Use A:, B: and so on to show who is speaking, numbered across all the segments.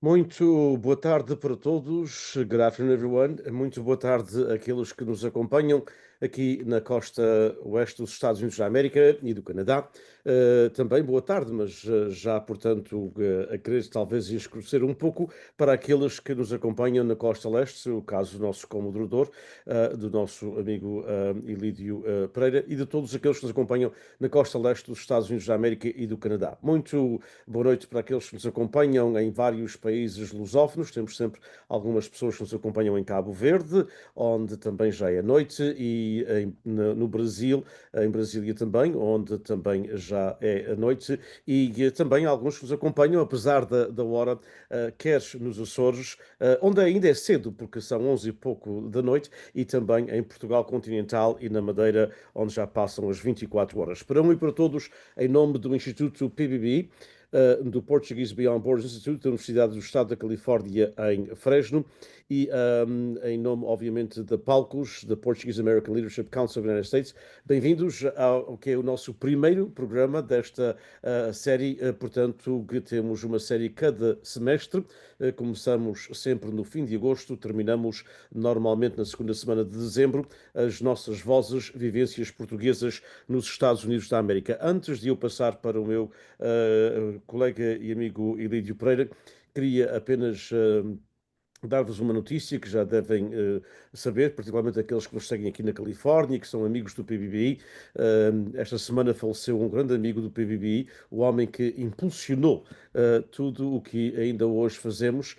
A: Muito boa tarde para todos, good afternoon everyone. Muito boa tarde àqueles que nos acompanham aqui na costa oeste dos Estados Unidos da América e do Canadá. Também boa tarde, mas já, portanto, a querer talvez escurecer um pouco para aqueles que nos acompanham na costa leste, o caso do nosso co-moderador, do nosso amigo Ilídio Pereira, e de todos aqueles que nos acompanham na costa leste dos Estados Unidos da América e do Canadá. Muito boa noite para aqueles que nos acompanham em vários países lusófonos. Temos sempre algumas pessoas que nos acompanham em Cabo Verde, onde também já é noite, e no Brasil, em Brasília também, onde também já é a noite, e também alguns que nos acompanham, apesar da hora, quer nos Açores, onde ainda é cedo, porque são 11 e pouco da noite, e também em Portugal continental e na Madeira, onde já passam as 24 horas. Para um e para todos, em nome do Instituto PBB, do Portuguese Beyond Borders Institute, da Universidade do Estado da Califórnia, em Fresno, e em nome, obviamente, da Palcos, da Portuguese American Leadership Council of the United States. Bem-vindos ao que é o nosso primeiro programa desta série, portanto, que temos uma série cada semestre. Começamos sempre no fim de agosto, terminamos normalmente na segunda semana de dezembro, as nossas vozes, vivências portuguesas nos Estados Unidos da América. Antes de eu passar para o meu colega e amigo Ilídio Pereira, queria apenas dar-vos uma notícia que já devem saber, particularmente aqueles que nos seguem aqui na Califórnia, que são amigos do PBBI. Esta semana faleceu um grande amigo do PBBI, o homem que impulsionou tudo o que ainda hoje fazemos,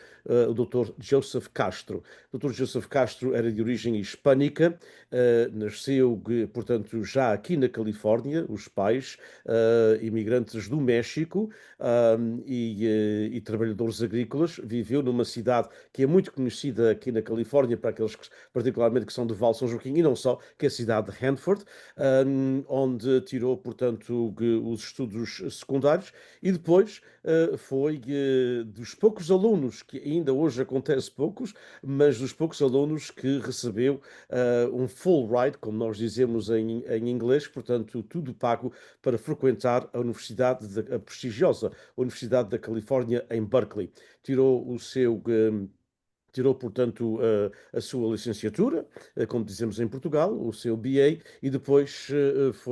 A: o Dr. Joseph Castro. O Dr. Joseph Castro era de origem hispânica, nasceu, portanto, já aqui na Califórnia, os pais, imigrantes do México, e trabalhadores agrícolas, viveu numa cidade que é muito conhecida aqui na Califórnia, para aqueles que, particularmente que são de Val São Joaquim, e não só, que é a cidade de Hanford, onde tirou, portanto, os estudos secundários, e depois foi dos poucos alunos, que ainda hoje acontece poucos, mas dos poucos alunos que recebeu um full ride, como nós dizemos em inglês, portanto, tudo pago para frequentar a universidade, a prestigiosa Universidade da Califórnia em Berkeley. Tirou o seu tirou, portanto, a sua licenciatura, como dizemos em Portugal, o seu BA, e depois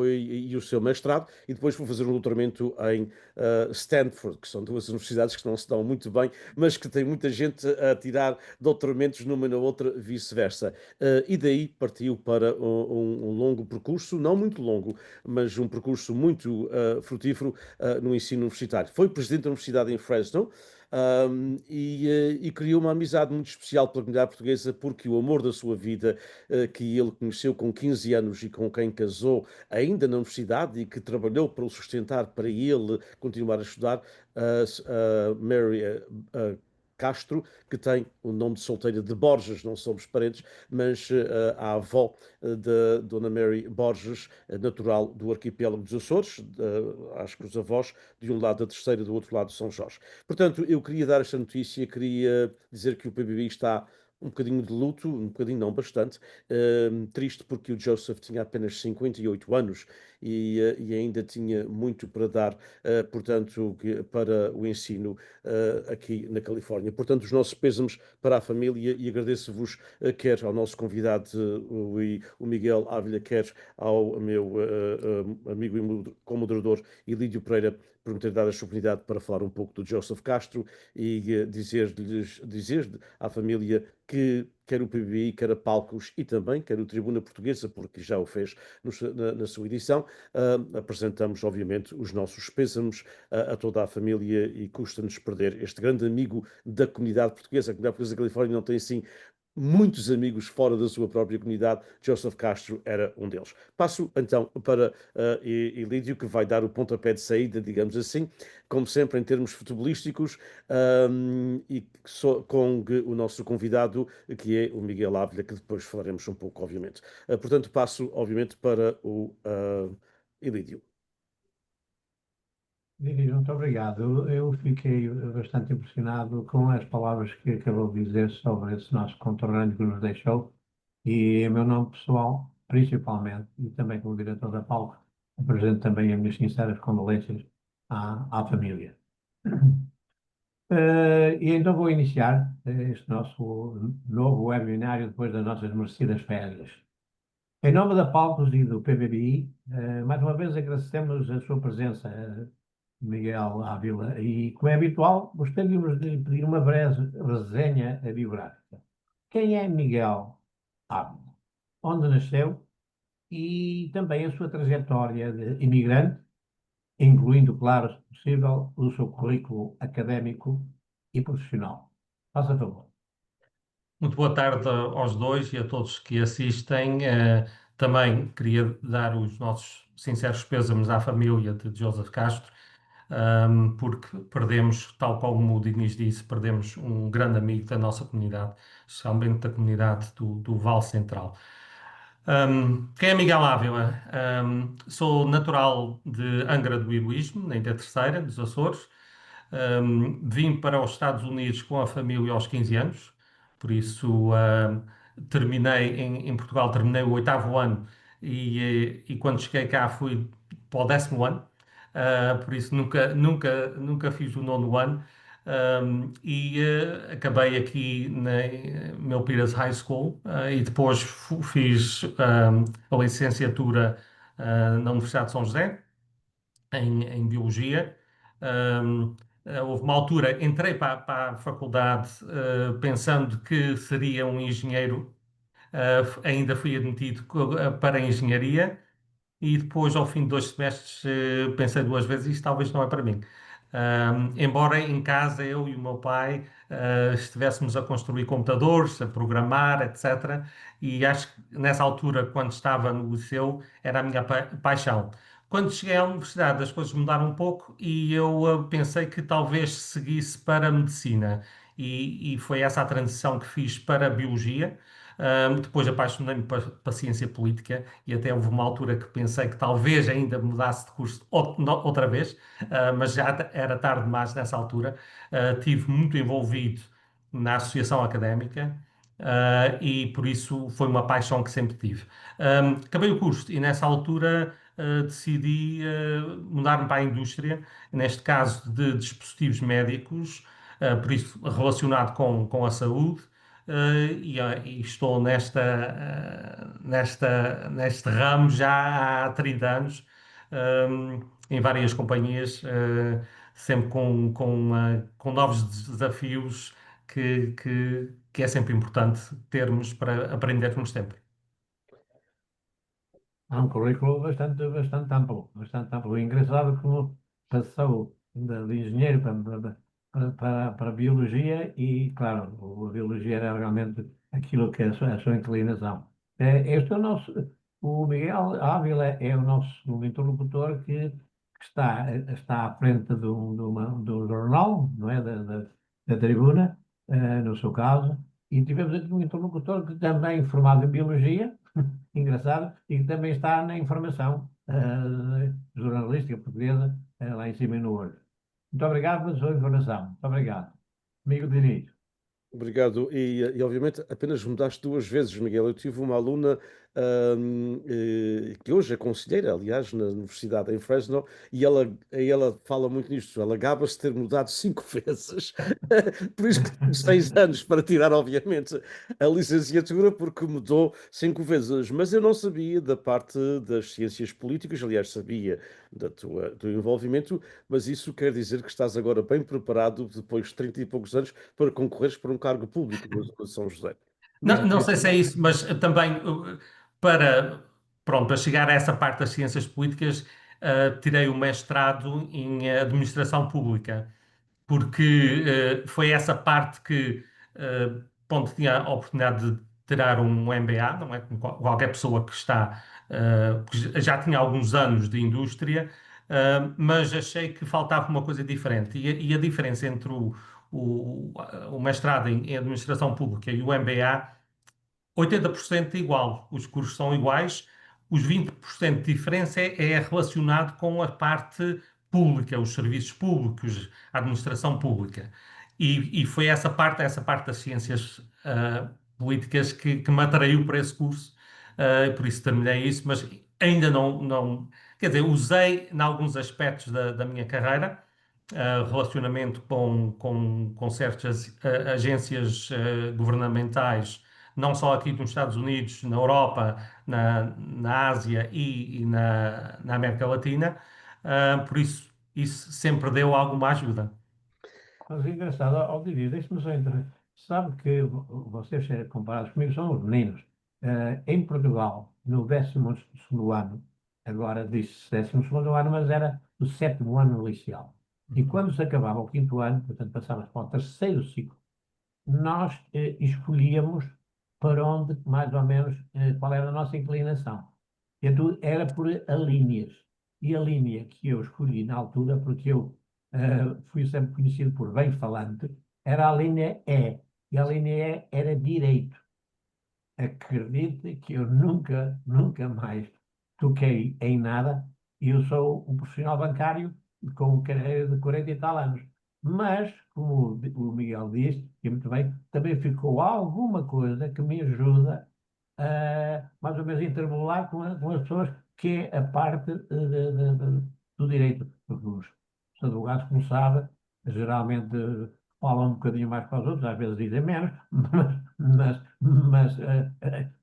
A: e o seu mestrado, e depois foi fazer um doutoramento em Stanford, que são duas universidades que não se dão muito bem, mas que tem muita gente a tirar doutoramentos numa e na outra, vice-versa. E daí partiu para um longo percurso, não muito longo, mas um percurso muito frutífero no ensino universitário. Foi presidente da Universidade em Fresno, e criou uma amizade muito especial pela comunidade portuguesa, porque o amor da sua vida, que ele conheceu com 15 anos e com quem casou ainda na universidade e que trabalhou para o sustentar, para ele continuar a estudar, Mary Castro, que tem o nome de solteira de Borges, não somos parentes, mas a avó da Dona Mary Borges, natural do arquipélago dos Açores, acho que os avós, de um lado da Terceira, do outro lado de São Jorge. Portanto, eu queria dar esta notícia, queria dizer que o PBB está um bocadinho de luto, um bocadinho não, bastante, triste porque o Joseph tinha apenas 58 anos e ainda tinha muito para dar, portanto, para o ensino aqui na Califórnia. Portanto, os nossos pêsames para a família e agradeço-vos, quer ao nosso convidado, o Miguel Ávila, quer ao meu amigo e co-moderador Ilídio Pereira, por me ter dado esta oportunidade para falar um pouco do Joseph Castro e dizer à família que quer o PBI, quer a Palcos e também quer o Tribuna Portuguesa, porque já o fez na sua edição, apresentamos, obviamente, os nossos pêsames a toda a família e custa-nos perder este grande amigo da comunidade portuguesa. A comunidade portuguesa da Califórnia não tem, assim, muitos amigos fora da sua própria comunidade. Joseph Castro era um deles. Passo então para Ilídio, que vai dar o pontapé de saída, digamos assim, como sempre em termos futebolísticos, e com o nosso convidado, que é o Miguel Ávila, que depois falaremos um pouco, obviamente. Portanto, passo, obviamente, para o Ilídio.
B: Vivi, muito obrigado. Eu fiquei bastante impressionado com as palavras que acabou de dizer sobre esse nosso conterrâneo que nos deixou e, em meu nome pessoal, principalmente, e também como diretor da Palco, apresento também as minhas sinceras condolências à família. E então vou iniciar este nosso novo webinário depois das nossas merecidas férias. Em nome da Palcos e do PBBI, mais uma vez agradecemos a sua presença, Miguel Ávila, e, como é habitual, gostaríamos de pedir uma breve resenha biográfica. Quem é Miguel Ávila? Onde nasceu? E também a sua trajetória de imigrante, incluindo, claro, se possível, o seu currículo académico e profissional. Faça favor.
C: Muito boa tarde aos dois e a todos que assistem. Também queria dar os nossos sinceros pêsames à família de Joseph Castro, porque perdemos, tal como o Diniz disse, perdemos um grande amigo da nossa comunidade, especialmente da comunidade do Vale Central. Quem é Miguel Ávila? Sou natural de Angra do Heroísmo, na Ilha Terceira, dos Açores. Vim para os Estados Unidos com a família aos 15 anos, por isso terminei em Portugal, terminei o oitavo ano e quando cheguei cá fui para o 10º ano. Por isso nunca fiz o nono ano. Acabei aqui na Milpitas High School, e depois fiz a licenciatura na Universidade de São José em Biologia. Houve uma altura, entrei para a faculdade pensando que seria um engenheiro, ainda fui admitido para a engenharia e depois, ao fim de 2 semestres, pensei duas vezes, isto talvez não é para mim. Embora em casa eu e o meu pai estivéssemos a construir computadores, a programar, etc. E acho que nessa altura, quando estava no liceu, era a minha paixão. Quando cheguei à universidade, as coisas mudaram um pouco e eu pensei que talvez seguisse para a medicina. E foi essa a transição que fiz para a biologia. Depois apaixonei-me para ciência política e até houve uma altura que pensei que talvez ainda mudasse de curso outra vez, mas já era tarde demais nessa altura. Tive muito envolvido na associação académica, e por isso foi uma paixão que sempre tive. Acabei o curso e nessa altura decidi mudar-me para a indústria, neste caso de dispositivos médicos, por isso relacionado com a saúde. E estou neste ramo já há 30 anos, em várias companhias, sempre com novos desafios que é sempre importante termos para aprendermos sempre.
B: Há um currículo bastante amplo, bastante amplo. E engraçado como passou de engenheiro para a biologia e, claro, a biologia era realmente aquilo que é a sua inclinação. Este é o nosso, o Miguel Ávila é o nosso interlocutor que está à frente do jornal, não é? Da tribuna, no seu caso, e tivemos aqui um interlocutor que também formado em biologia, engraçado, e que também está na informação jornalística portuguesa, lá em cima e no olho. Muito obrigado pela sua informação. Muito obrigado. Amigo Diniz.
A: Obrigado. Obviamente apenas mudaste duas vezes, Miguel. Eu tive uma aluna que hoje é conselheira, aliás, na Universidade em Fresno, e ela fala muito nisto. Ela gaba-se de ter mudado 5 vezes. Por isso que tive 6 anos para tirar, obviamente, a licenciatura, porque mudou 5 vezes. Mas eu não sabia da parte das ciências políticas, aliás, sabia do envolvimento, mas isso quer dizer que estás agora bem preparado, depois de 30 e poucos anos, para concorreres para um cargo público no São José.
C: Não, não sei se é isso, mas também para, pronto, para chegar a essa parte das ciências políticas, tirei o mestrado em administração pública, porque foi essa parte que, pronto, tinha a oportunidade de tirar um MBA, não é? Como qualquer pessoa que está, que já tinha alguns anos de indústria, mas achei que faltava uma coisa diferente. E a diferença entre o, o mestrado em administração pública e o MBA, 80% igual, os cursos são iguais, os 20% de diferença é relacionado com a parte pública, os serviços públicos, a administração pública. E foi essa parte das ciências políticas que me atraiu para esse curso, por isso terminei isso, mas ainda não, quer dizer, usei em alguns aspectos da minha carreira, relacionamento com certas agências governamentais, não só aqui nos Estados Unidos, na Europa, na Ásia e na América Latina. Por isso, isso sempre deu alguma ajuda.
B: Mas é engraçado, ao Didi, deixe-me só entrar. Sabe que vocês, comparados comigo, são os meninos. Em Portugal, no 12º ano, agora diz-se 12º ano, mas era o 7º ano liceal. E quando se acabava o 5º ano, portanto passávamos para o terceiro ciclo, nós escolhíamos para onde, mais ou menos, qual era a nossa inclinação. Então, era por alíneas. E a linha que eu escolhi na altura, porque eu fui sempre conhecido por bem falante, era a linha E. E a linha E era direito. Acredite que eu nunca mais toquei em nada. Eu sou um profissional bancário com carreira de 40 e tal anos. Mas, como o Miguel diz, e muito bem, também ficou alguma coisa que me ajuda a, mais ou menos, intermolar com as pessoas, que é a parte do direito. Porque os advogados, como sabe, geralmente falam um bocadinho mais para os outros, às vezes dizem menos,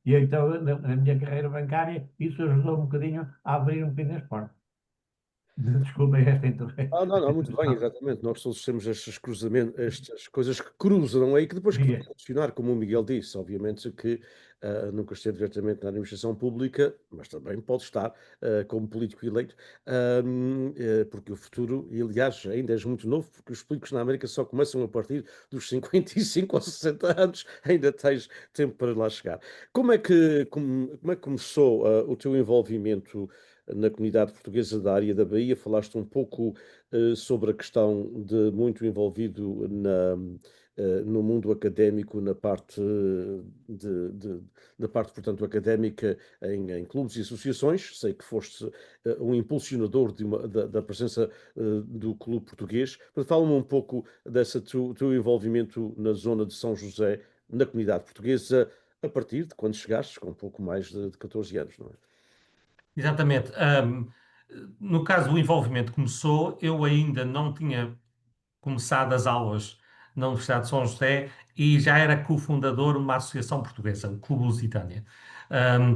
B: e então, na minha carreira bancária, isso ajudou um bocadinho a abrir um bocadinho as portas. Desculpem esta
A: Não, não, muito bem,
B: intervenção.
A: exatamente. Nós todos temos estes cruzamentos, estas coisas que cruzam aí, que depois podem
B: Diga.
A: funcionar, como o Miguel disse. Obviamente que nunca esteve diretamente na administração pública, mas também pode estar como político eleito, porque o futuro, e aliás, ainda és muito novo, porque os políticos na América só começam a partir dos 55 ou 60 anos, ainda tens tempo para lá chegar. Como é que começou o teu envolvimento na comunidade portuguesa da área da Bahia? Falaste um pouco sobre a questão de muito envolvido no mundo académico, na parte, na parte, portanto, académica em clubes e associações. Sei que foste um impulsionador da presença do clube português. Portanto, fala-me um pouco desse teu envolvimento na zona de São José, na comunidade portuguesa, a partir de quando chegaste, com um pouco mais de 14 anos, não é?
C: Exatamente. No caso, o envolvimento começou, eu ainda não tinha começado as aulas na Universidade de São José e já era cofundador de uma associação portuguesa, o Clube Lusitânia.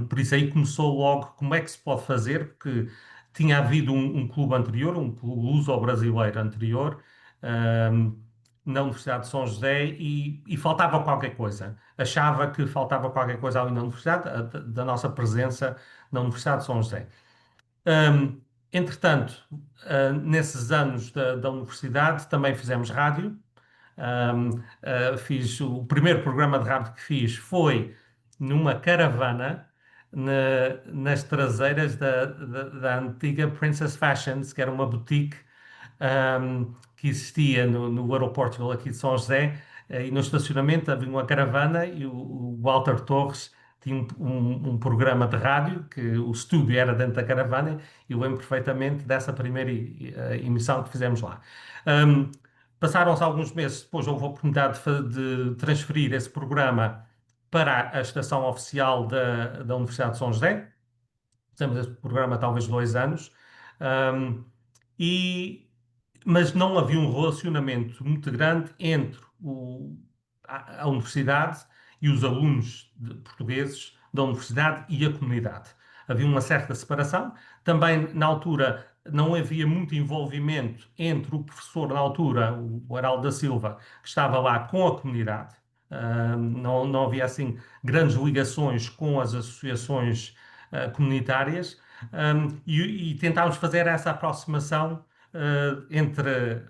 C: Por isso aí começou logo como é que se pode fazer, porque tinha havido um clube anterior, um clube luso-brasileiro anterior, ahm, na Universidade de São José e faltava qualquer coisa. Achava que faltava qualquer coisa ali na Universidade, da nossa presença na Universidade de São José. Ahm, Entretanto, nesses anos da universidade também fizemos rádio. Fiz o primeiro programa de rádio que fiz foi numa caravana nas traseiras da antiga Princess Fashions, que era uma boutique que existia no Aeroporto aqui de São José, e no estacionamento havia uma caravana e o Walter Torres tinha um programa de rádio, que o estúdio era dentro da caravana, e eu lembro perfeitamente dessa primeira emissão que fizemos lá. Um, Passaram-se alguns meses, depois houve a oportunidade de transferir esse programa para a estação oficial da Universidade de São José. Fizemos esse programa talvez 2 anos. Um, e mas não havia um relacionamento muito grande entre a universidade e os alunos portugueses da universidade e a comunidade. Havia uma certa separação. Também, na altura, não havia muito envolvimento entre o professor, na altura, o Araldo da Silva, que estava lá com a comunidade. Não havia, assim, grandes ligações com as associações comunitárias. E tentámos fazer essa aproximação entre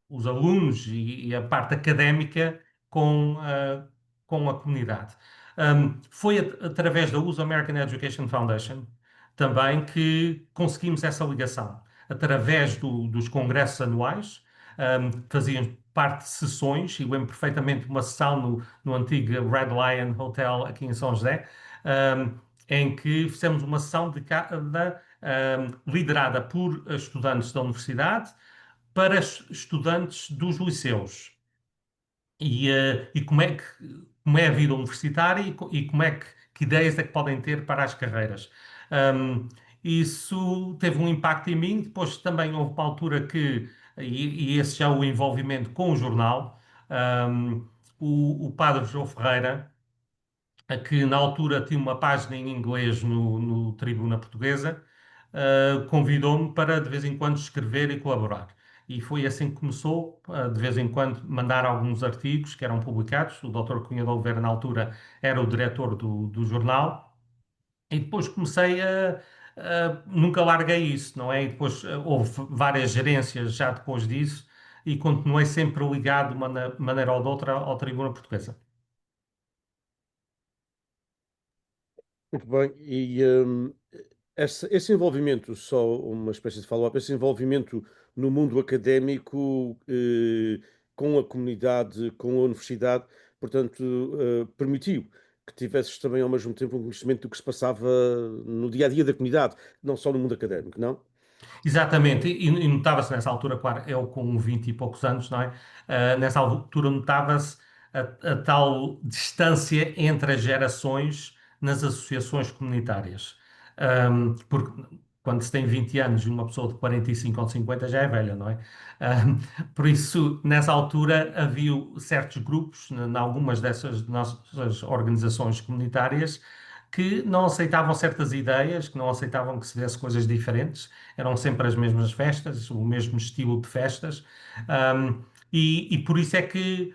C: os alunos e a parte académica com a comunidade. Foi através da USA American Education Foundation também que conseguimos essa ligação. Através dos congressos anuais, fazíamos parte de sessões, e lembro perfeitamente uma sessão no antigo Red Lion Hotel aqui em São José, em que fizemos uma sessão liderada por estudantes da universidade para estudantes dos liceus. E como é a vida universitária e como é que ideias é que podem ter para as carreiras. Um, Isso teve um impacto em mim. Depois também houve uma altura que e esse já o envolvimento com o jornal. Um, o padre João Ferreira, que na altura tinha uma página em inglês no Tribuna Portuguesa, convidou-me para de vez em quando escrever e colaborar. E foi assim que começou, de vez em quando mandar alguns artigos que eram publicados. O Dr. Cunha de Oliveira, na altura, era o diretor do jornal. E depois nunca larguei isso, não é? E depois houve várias gerências já depois disso e continuei sempre ligado de uma maneira ou de outra ao Tribuna Portuguesa.
A: Muito bem. E esse envolvimento, só uma espécie de follow-up, esse envolvimento no mundo académico, com a comunidade, com a universidade, portanto, permitiu que tivesses também ao mesmo tempo um conhecimento do que se passava no dia a dia da comunidade, não só no mundo académico, não?
C: Exatamente, e notava-se nessa altura, claro, eu com 20 e poucos anos, não é? Nessa altura notava-se a tal distância entre as gerações nas associações comunitárias. Porque quando se tem 20 anos e uma pessoa de 45 ou 50 já é velha, não é? Ahm, por isso, nessa altura, havia certos grupos, em algumas dessas nossas organizações comunitárias, que não aceitavam certas ideias, que não aceitavam que se fizesse coisas diferentes, eram sempre as mesmas festas, o mesmo estilo de festas, ahm, e por isso é que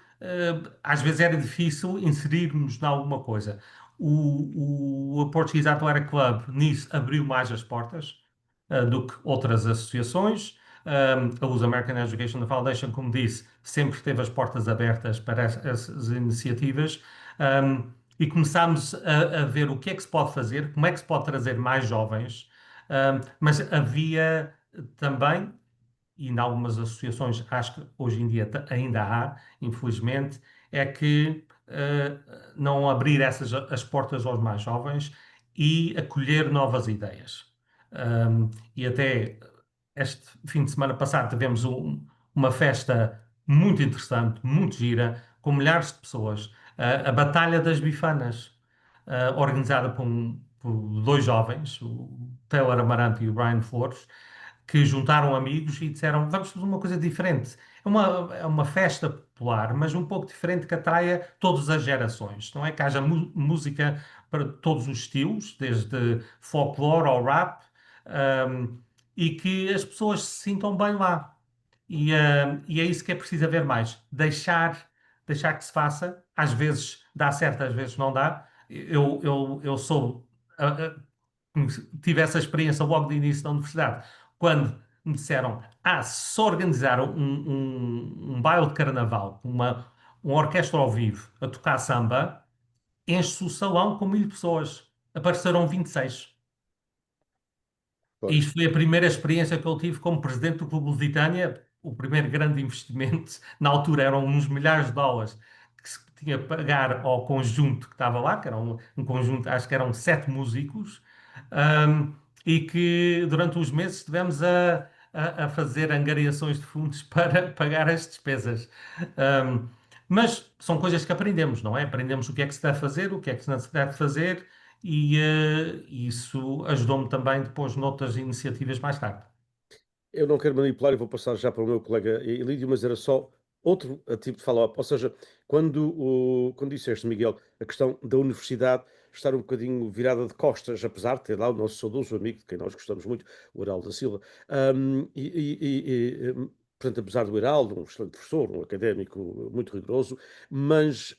C: às vezes era difícil inserirmos em alguma coisa. O Portuguese Athletic Club nisso abriu mais as portas do que outras associações. A US American Education Foundation, como disse, sempre teve as portas abertas para essas iniciativas. Um, e começámos a ver o que é que se pode fazer, como é que se pode trazer mais jovens, mas havia também, e em algumas associações acho que hoje em dia ainda há, infelizmente, é que não abrir as portas aos mais jovens e acolher novas ideias. E até este fim de semana passado tivemos uma festa muito interessante, muito gira, com milhares de pessoas, a Batalha das Bifanas, organizada por dois jovens, o Taylor Amarante e o Brian Flores, que juntaram amigos e disseram: vamos fazer uma coisa diferente. É uma festa popular, mas um pouco diferente que atraia todas as gerações. Não é que haja música para todos os estilos, desde folclore ao rap, um, e que as pessoas se sintam bem lá. E é isso que é preciso haver mais. Deixar que se faça. Às vezes dá certo, às vezes não dá. Eu sou. Tive essa experiência logo de início da universidade, quando me disseram: se organizar um baile de carnaval, uma orquestra ao vivo a tocar samba, enche-se o salão com 1000 pessoas. Apareceram 26. E
A: Pois.
C: isto foi a primeira experiência que eu tive como presidente do Clube Lusitânia, o primeiro grande investimento. Na altura eram uns milhares de dólares que se tinha que pagar ao conjunto que estava lá, que era um conjunto, acho que eram 7 músicos, ahm, e que durante uns meses estivemos a fazer angariações de fundos para pagar as despesas. Ahm, mas são coisas que aprendemos, não é? Aprendemos o que é que se deve fazer, o que é que não se deve fazer e isso ajudou-me também depois noutras iniciativas mais tarde.
A: Eu não quero manipular e vou passar já para o meu colega Elídio, mas era só outro tipo de follow-up. Ou seja, quando disseste, Miguel, a questão da universidade estar um bocadinho virada de costas, apesar de ter lá o nosso saudoso amigo, de quem nós gostamos muito, o Heraldo da Silva, portanto, apesar do Heraldo, um excelente professor, um académico muito rigoroso, mas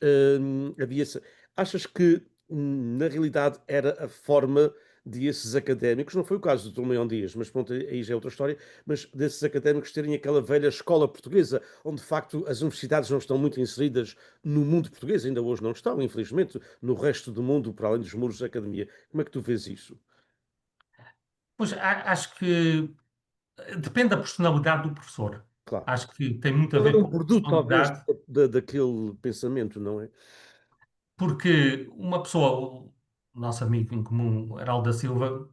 A: achas que, na realidade, era a forma de esses académicos, não foi o caso do Dom Leão Dias, mas pronto, aí já é outra história, mas desses académicos terem aquela velha escola portuguesa, onde de facto as universidades não estão muito inseridas no mundo português, ainda hoje não estão, infelizmente, no resto do mundo, para além dos muros da academia. Como é que tu vês isso?
C: Pois acho que depende da personalidade do professor.
A: Claro.
C: Acho que tem muito a
A: Ele era
C: ver
A: um
C: com a
A: produto, talvez,
C: personalidade,
A: daquele pensamento, não é?
C: porque uma pessoa, o nosso amigo em comum, Heraldo da Silva,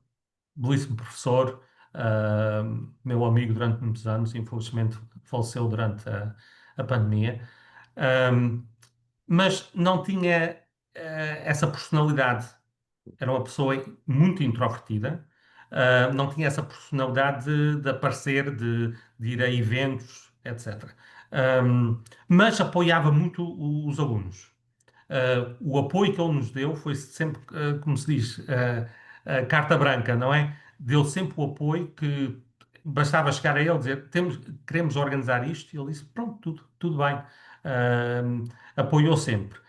C: belíssimo professor, ah, meu amigo durante muitos anos, infelizmente faleceu durante a pandemia. Mas não tinha essa personalidade. Era uma pessoa muito introvertida, não tinha essa personalidade de aparecer, de ir a eventos, etc. Mas apoiava muito os alunos. O apoio que ele nos deu foi sempre, como se diz, carta branca, não é? Deu sempre o apoio que bastava chegar a ele e dizer queremos organizar isto, e ele disse: pronto, tudo bem. Ahm, Apoiou sempre.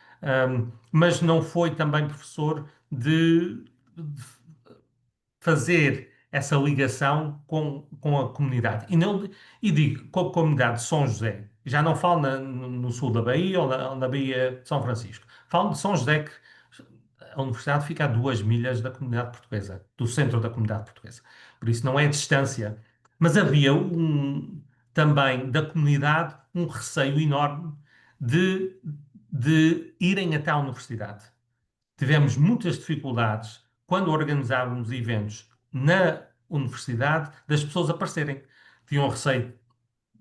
C: Mas não foi também professor de fazer essa ligação com a comunidade. E digo, com a comunidade de São José. Já não falo no sul da Bahia ou na Bahia de São Francisco. Falo de São José, que a universidade fica a 2 milhas da comunidade portuguesa, do centro da comunidade portuguesa. Por isso não é distância. Mas havia também da comunidade um receio enorme de, de irem até à universidade. Tivemos muitas dificuldades quando organizávamos eventos na universidade das pessoas aparecerem. Tinham receio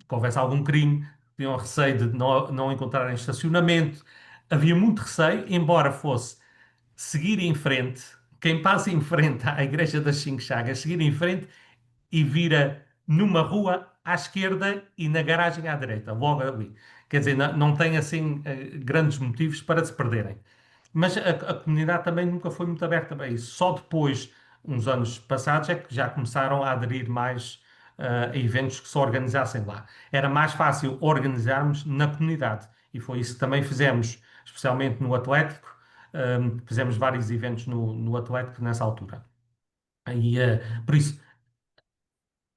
C: que houvesse algum crime, tinham receio de não encontrarem estacionamento. Havia muito receio, embora fosse seguir em frente, quem passa em frente à Igreja das Cinco Chagas, seguir em frente e vira numa rua à esquerda e na garagem à direita, logo ali. Quer dizer, não tem assim grandes motivos para se perderem. Mas a comunidade também nunca foi muito aberta a isso. Só depois, uns anos passados, é que já começaram a aderir mais a eventos que se organizassem lá. Era mais fácil organizarmos na comunidade. E foi isso que também fizemos, especialmente no Atlético. Fizemos vários eventos no Atlético nessa altura. E, por isso,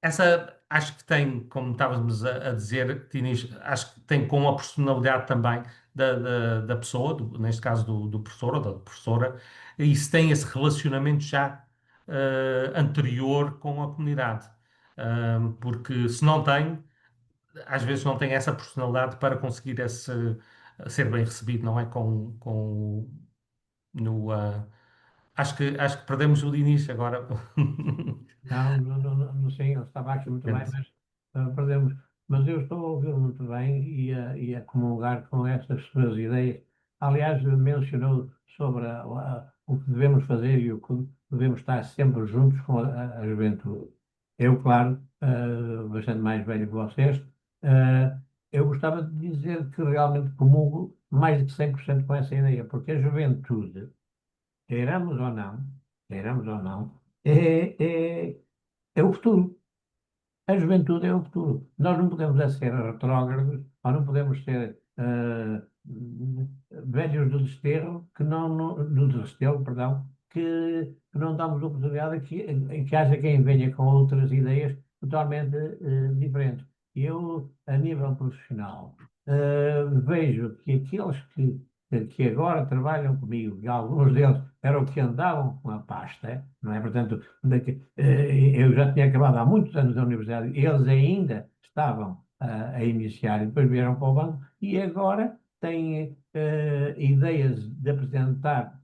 C: essa acho que tem, como estávamos a dizer, Tinis, acho que tem com a personalidade também da pessoa, neste caso do professor ou da professora, e se tem esse relacionamento já anterior com a comunidade. Porque se não tem, às vezes não tem essa personalidade para conseguir ser bem recebido, não é? No, ah, acho que perdemos o Diniz agora.
B: Não sei, ele estava aqui muito bem, mas perdemos. Mas eu estou a ouvi-lo muito bem e a comungar com essas suas ideias. Aliás, mencionou sobre o que devemos fazer e o que devemos estar sempre juntos com a juventude. Eu, claro, bastante mais velho que vocês, eu gostava de dizer que realmente comungo mais de 100% com essa ideia, porque a juventude, queiramos ou não, queiramos ou não, é o futuro. A juventude é o futuro. Nós não podemos é ser retrógrados, ou não podemos ser velhos do desterro, do desterro, perdão, que não damos oportunidade em que haja quem venha com outras ideias totalmente diferentes. Eu, a nível profissional, vejo que aqueles que agora trabalham comigo, e alguns deles eram que andavam com a pasta, não é? Portanto, eu já tinha acabado há muitos anos a universidade, e eles ainda estavam a iniciar, e depois vieram para o banco, e agora têm ideias de apresentar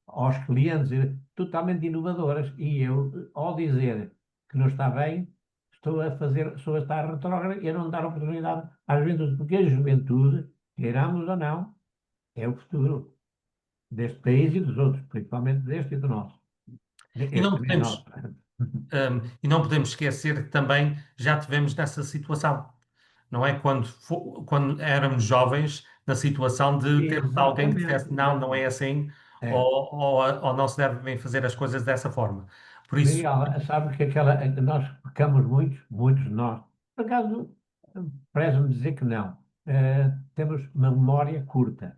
B: aos clientes totalmente inovadoras, e eu, ao dizer que não está bem, estou a estar retrógrado e a não dar oportunidade à juventude, porque a juventude, queiramos ou não, é o futuro deste país e dos outros, principalmente deste e do nosso.
C: E
B: Este
C: não
B: também é nosso.
C: podemos, e não podemos esquecer que também já tivemos nessa situação, não é? Quando éramos jovens, na situação de termos alguém que
B: Exatamente,
C: dissesse não, não é
B: exatamente.
C: assim,
B: É.
C: ou não se devem fazer as coisas dessa forma. Por isso,
B: Miguel, sabe que nós pecamos muitos de nós. Por acaso, parece-me dizer que não. Temos uma memória curta.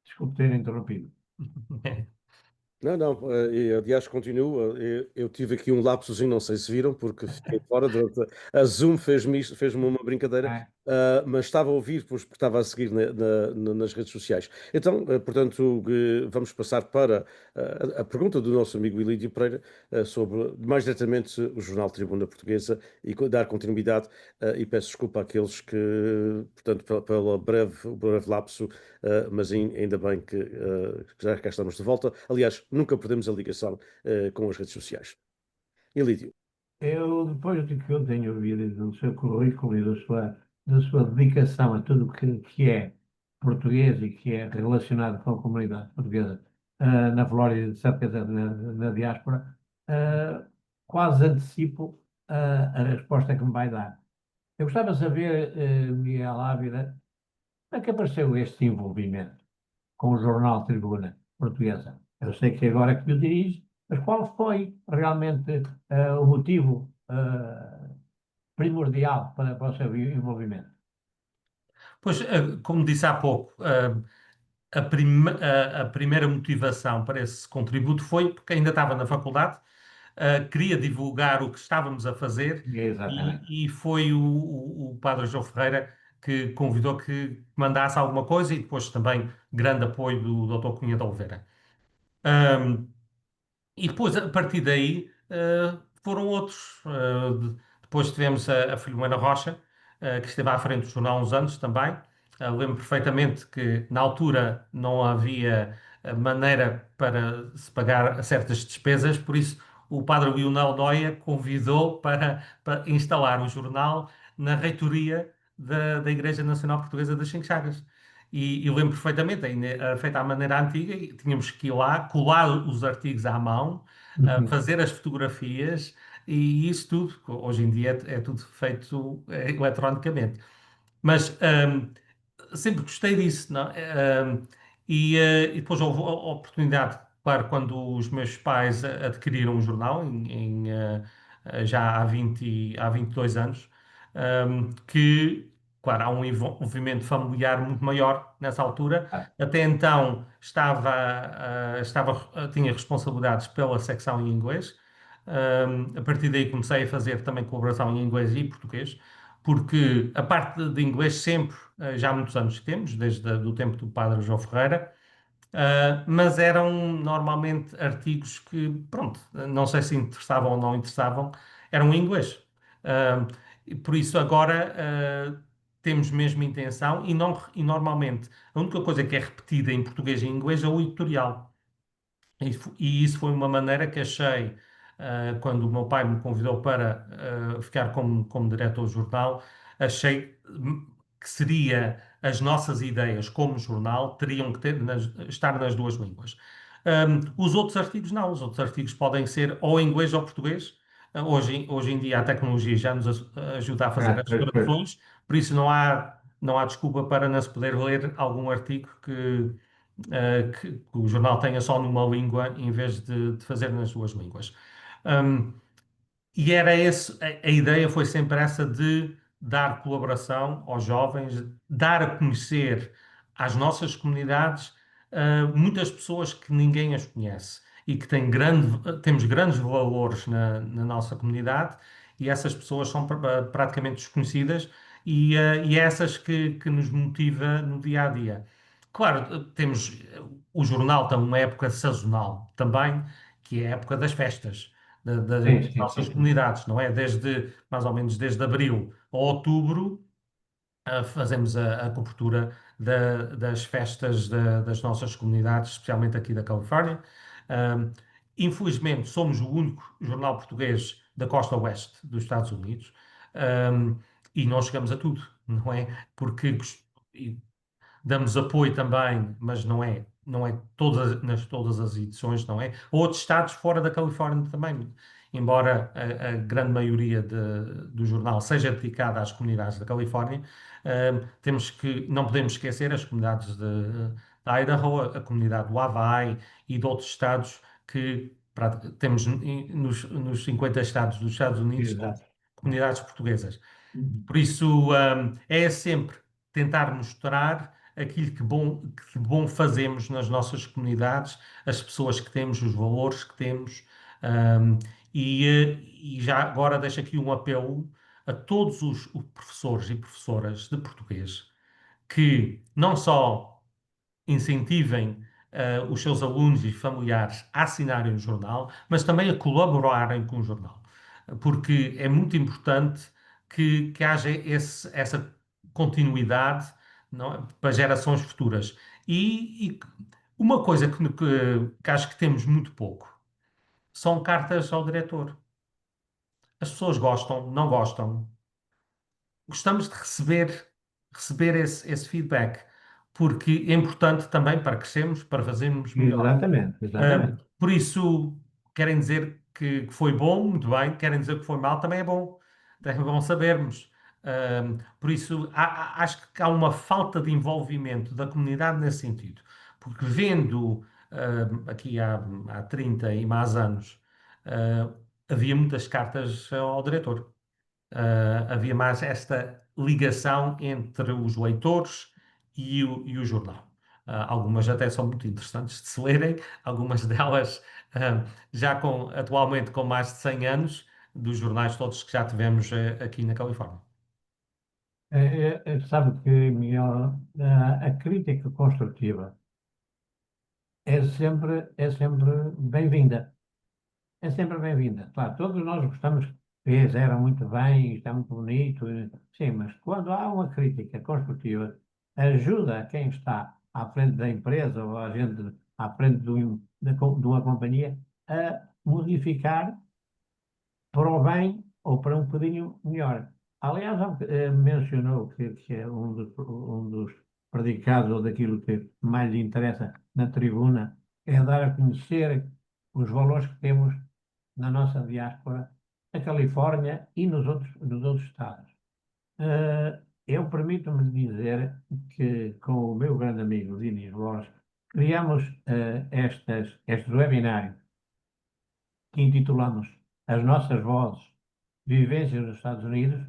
B: Desculpe ter interrompido.
A: Não, não, aliás, continuo. Eu tive aqui um lapsozinho, não sei se viram, porque fiquei fora durante a Zoom fez-me uma brincadeira,
B: É.
A: mas estava a ouvir, pois, porque estava a seguir nas redes sociais. Então, portanto, vamos passar para a pergunta do nosso amigo Ilídio Pereira sobre, mais diretamente, o Jornal Tribuna Portuguesa e dar continuidade, e peço desculpa àqueles que, portanto, pelo breve lapso, mas ainda bem que já cá estamos de volta. Aliás, nunca perdemos a ligação com as redes sociais. E Lídio?
B: Eu, depois do que eu tenho ouvido do seu currículo e da sua dedicação a tudo que é português e que é relacionado com a comunidade portuguesa, na Flórida, de certeza na diáspora, ah, quase antecipo a resposta que me vai dar. Eu gostava de saber, Miguel Ávila, como é que apareceu este envolvimento com o jornal Tribuna Portuguesa? Eu sei que agora é que o dirige, mas qual foi realmente o motivo primordial para o seu envolvimento?
C: Pois, como disse há pouco, a primeira motivação para esse contributo foi porque ainda estava na faculdade, queria divulgar o que estávamos a fazer
B: Exatamente.
C: e foi o Padre João Ferreira que convidou que mandasse alguma coisa e depois também grande apoio do Dr. Cunha de Oliveira. Ahm, e depois, a partir daí, foram outros. Depois tivemos a Filomena Rocha, que esteve à frente do jornal há uns anos também. Lembro perfeitamente que, na altura, não havia maneira para se pagar certas despesas, por isso o padre Lionel Noia convidou para instalar o jornal na reitoria da Igreja Nacional Portuguesa das Cinco Chagas. E eu lembro perfeitamente, ainda era feita à maneira antiga, e tínhamos que ir lá, colar os artigos à mão,
B: Uhum.
C: fazer as fotografias e isso tudo. Hoje em dia é tudo feito eletronicamente. Mas sempre gostei disso, não? E depois houve a oportunidade, claro, quando os meus pais adquiriram o jornal, já há 22 anos, que, claro, há um envolvimento familiar muito maior nessa altura.
B: Ah,
C: Até então tinha responsabilidades pela secção em inglês. A partir daí comecei a fazer também colaboração em inglês e português porque a parte de inglês sempre, já há muitos anos que temos, desde o tempo do Padre João Ferreira, mas eram normalmente artigos que, pronto, não sei se interessavam ou não interessavam, eram em inglês. E por isso agora temos mesmo intenção e normalmente a única coisa que é repetida em português e em inglês é o editorial. E isso foi uma maneira que achei, quando o meu pai me convidou para ficar como diretor do jornal, achei que seria as nossas ideias como jornal teriam que estar nas duas línguas. Os outros artigos não, os outros artigos podem ser ou em inglês ou português. Hoje em dia a tecnologia já nos ajuda a fazer as
B: pois, pois.
C: traduções, por isso não há desculpa para não se poder ler algum artigo que o jornal tenha só numa língua em vez de fazer nas duas línguas. Um, e era a ideia foi sempre essa de dar colaboração aos jovens, dar a conhecer às nossas comunidades, muitas pessoas que ninguém as conhece e que temos grandes valores na nossa comunidade e essas pessoas são praticamente desconhecidas e é essas que nos motiva no dia a dia. Claro, o jornal tem uma época sazonal também, que é a época das festas
B: Sim,
C: das
B: sim,
C: nossas
B: sim, sim.
C: comunidades, não é? Mais ou menos desde abril a outubro, fazemos a cobertura das festas das nossas comunidades, especialmente aqui da Califórnia. Um, Infelizmente, somos o único jornal português da costa oeste dos Estados Unidos, um, e nós chegamos a tudo, não é? Porque damos apoio também, mas não é todas as edições, não é? Outros estados fora da Califórnia também, embora a grande maioria do jornal seja dedicada às comunidades da Califórnia, não podemos esquecer as comunidades de Idaho, a comunidade do Havaí e de outros estados que temos nos 50 estados dos Estados Unidos, temos
B: Exato.
C: comunidades portuguesas.
B: Uhum.
C: Por isso, é sempre tentar mostrar aquilo que bom fazemos nas nossas comunidades, as pessoas que temos, os valores que temos. um, e já agora deixo aqui um apelo a todos os professores e professoras de português que não só incentivem os seus alunos e familiares a assinarem o jornal, mas também a colaborarem com o jornal, porque é muito importante que haja essa continuidade, não é, para gerações futuras. E uma coisa que acho que temos muito pouco são cartas ao diretor. As pessoas gostam, não gostam. Gostamos de receber esse feedback. porque é importante também para crescermos, para fazermos melhor.
B: Exatamente, exatamente.
C: Por isso, querem dizer que foi bom, muito bem, querem dizer que foi mal, também é bom. Também é bom sabermos. Por isso, acho que há uma falta de envolvimento da comunidade nesse sentido. Porque vendo aqui há 30 e mais anos, ah, havia muitas cartas ao diretor. Havia mais esta ligação entre os leitores e o jornal. Algumas até são muito interessantes de se lerem, algumas delas atualmente com mais de 100 anos, dos jornais todos que já tivemos aqui na Califórnia.
B: Sabe que, Miguel, a crítica construtiva é sempre bem-vinda. É sempre bem-vinda. Claro, todos nós gostamos que fizeram muito bem, está muito bonito, sim, mas quando há uma crítica construtiva, ajuda quem está à frente da empresa ou a gente à frente de uma companhia a modificar para o bem ou para um bocadinho melhor. Aliás, mencionou que é um dos predicados ou daquilo que mais lhe interessa na tribuna é dar a conhecer os valores que temos na nossa diáspora, na Califórnia e nos outros estados. Eu permito-me dizer que com o meu grande amigo Dinis Ross criamos estes webinários que intitulamos As Nossas Vozes, Vivências dos Estados Unidos,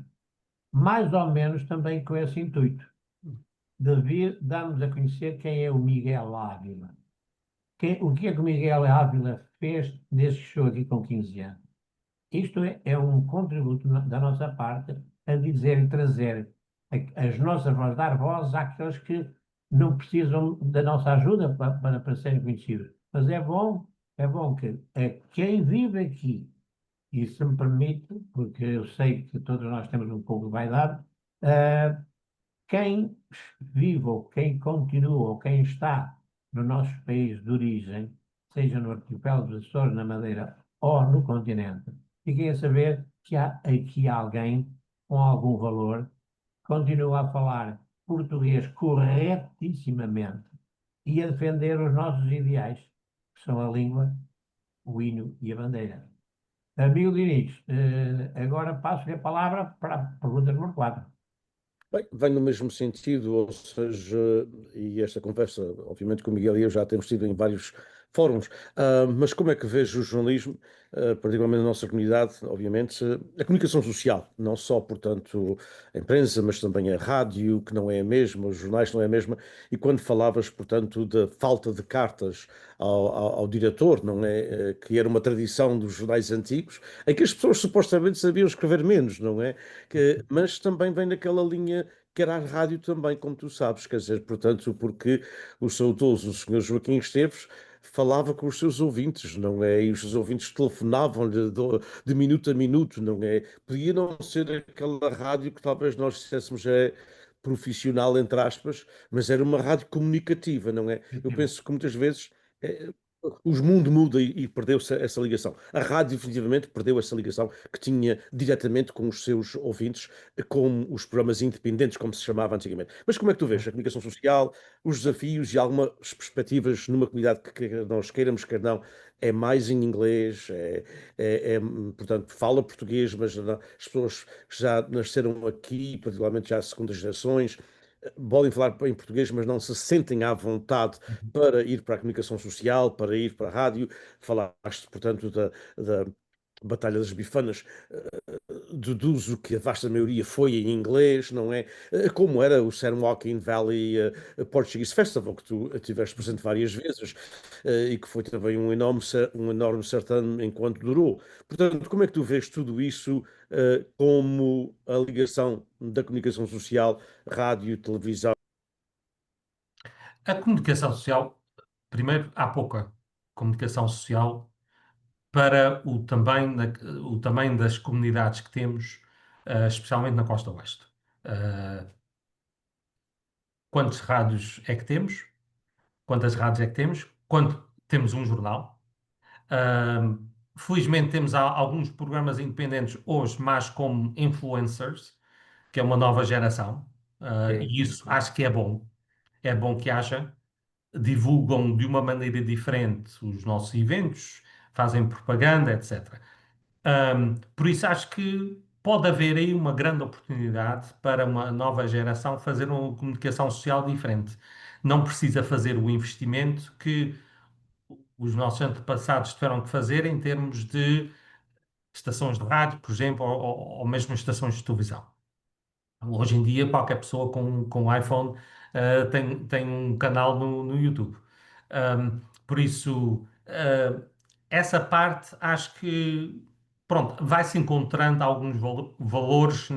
B: mais ou menos também com esse intuito, de vir darmos a conhecer quem é o Miguel Ávila. O que é que o Miguel Ávila fez desde que chegou aqui com 15 anos? Isto é um contributo da nossa parte a dizer e trazer as nossas vozes, dar voz àqueles que não precisam da nossa ajuda para serem conhecidos. Mas é bom que quem vive aqui, e se me permite, porque eu sei que todos nós temos um pouco de vaidade, eh, quem vive ou quem continua ou quem está no nosso país de origem, seja no arquipélago dos Açores, na Madeira ou no continente, fiquem a saber que há aqui alguém com algum valor, continua a falar português corretissimamente e a defender os nossos ideais, que são a língua, o hino e a bandeira. Amigo Diniz, agora passo-lhe a palavra para a pergunta número 4.
A: Bem, vem no mesmo sentido, ou seja, e esta conversa, obviamente, que o Miguel e eu já temos tido em vários fóruns, mas como é que vejo o jornalismo, particularmente na nossa comunidade, obviamente, a comunicação social, não só, portanto, a imprensa, mas também a rádio, que não é a mesma, os jornais não é a mesma, e quando falavas, portanto, da falta de cartas ao diretor, não é? Que era uma tradição dos jornais antigos, em que as pessoas supostamente sabiam escrever menos, não é? Mas também vem naquela linha que era a rádio também, como tu sabes, quer dizer, portanto, porque o saudoso senhor Joaquim Esteves falava com os seus ouvintes, não é? E os seus ouvintes telefonavam-lhe de minuto a minuto, não é? Podia não ser aquela rádio que talvez nós disséssemos profissional, entre aspas, mas era uma rádio comunicativa, não é? Eu penso que muitas vezes eh, o mundo muda e perdeu-se essa ligação. A rádio definitivamente perdeu essa ligação que tinha diretamente com os seus ouvintes, com os programas independentes, como se chamava antigamente. Mas como é que tu vês a comunicação social, os desafios e algumas perspectivas numa comunidade que nós queiramos, quer não, é mais em inglês, portanto, fala português, mas as pessoas que já nasceram aqui, particularmente já segundas gerações, podem falar em português, mas não se sentem à vontade para ir para a comunicação social, para ir para a rádio. Falaste, portanto, da Batalha das Bifanas, deduzo que a vasta maioria foi em inglês, não é? Como era o San Joaquin Valley Portuguese Festival, que tu tiveste presente várias vezes, e que foi também um enorme certame enquanto durou. Portanto, como é que tu vês tudo isso, como a ligação da comunicação social, rádio, televisão?
C: A comunicação social, primeiro, há pouca comunicação social para o tamanho das comunidades que temos, especialmente na Costa Oeste. Uh, Quantas rádios é que temos? Quantas rádios é que temos? Quanto temos um jornal? Felizmente temos alguns programas independentes hoje, mais como influencers, que é uma nova geração,
B: Sim,
C: e
B: sim,
C: isso
B: sim.
C: acho que é bom. é bom que haja, divulgam de uma maneira diferente os nossos eventos, fazem propaganda, etc. Por isso acho que pode haver aí uma grande oportunidade para uma nova geração fazer uma comunicação social diferente. Não precisa fazer o investimento que os nossos antepassados tiveram que fazer em termos de estações de rádio, por exemplo, ou mesmo estações de televisão. Hoje em dia, qualquer pessoa com um iPhone tem um canal no YouTube. Por isso, essa parte acho que, pronto, vai-se encontrando alguns valores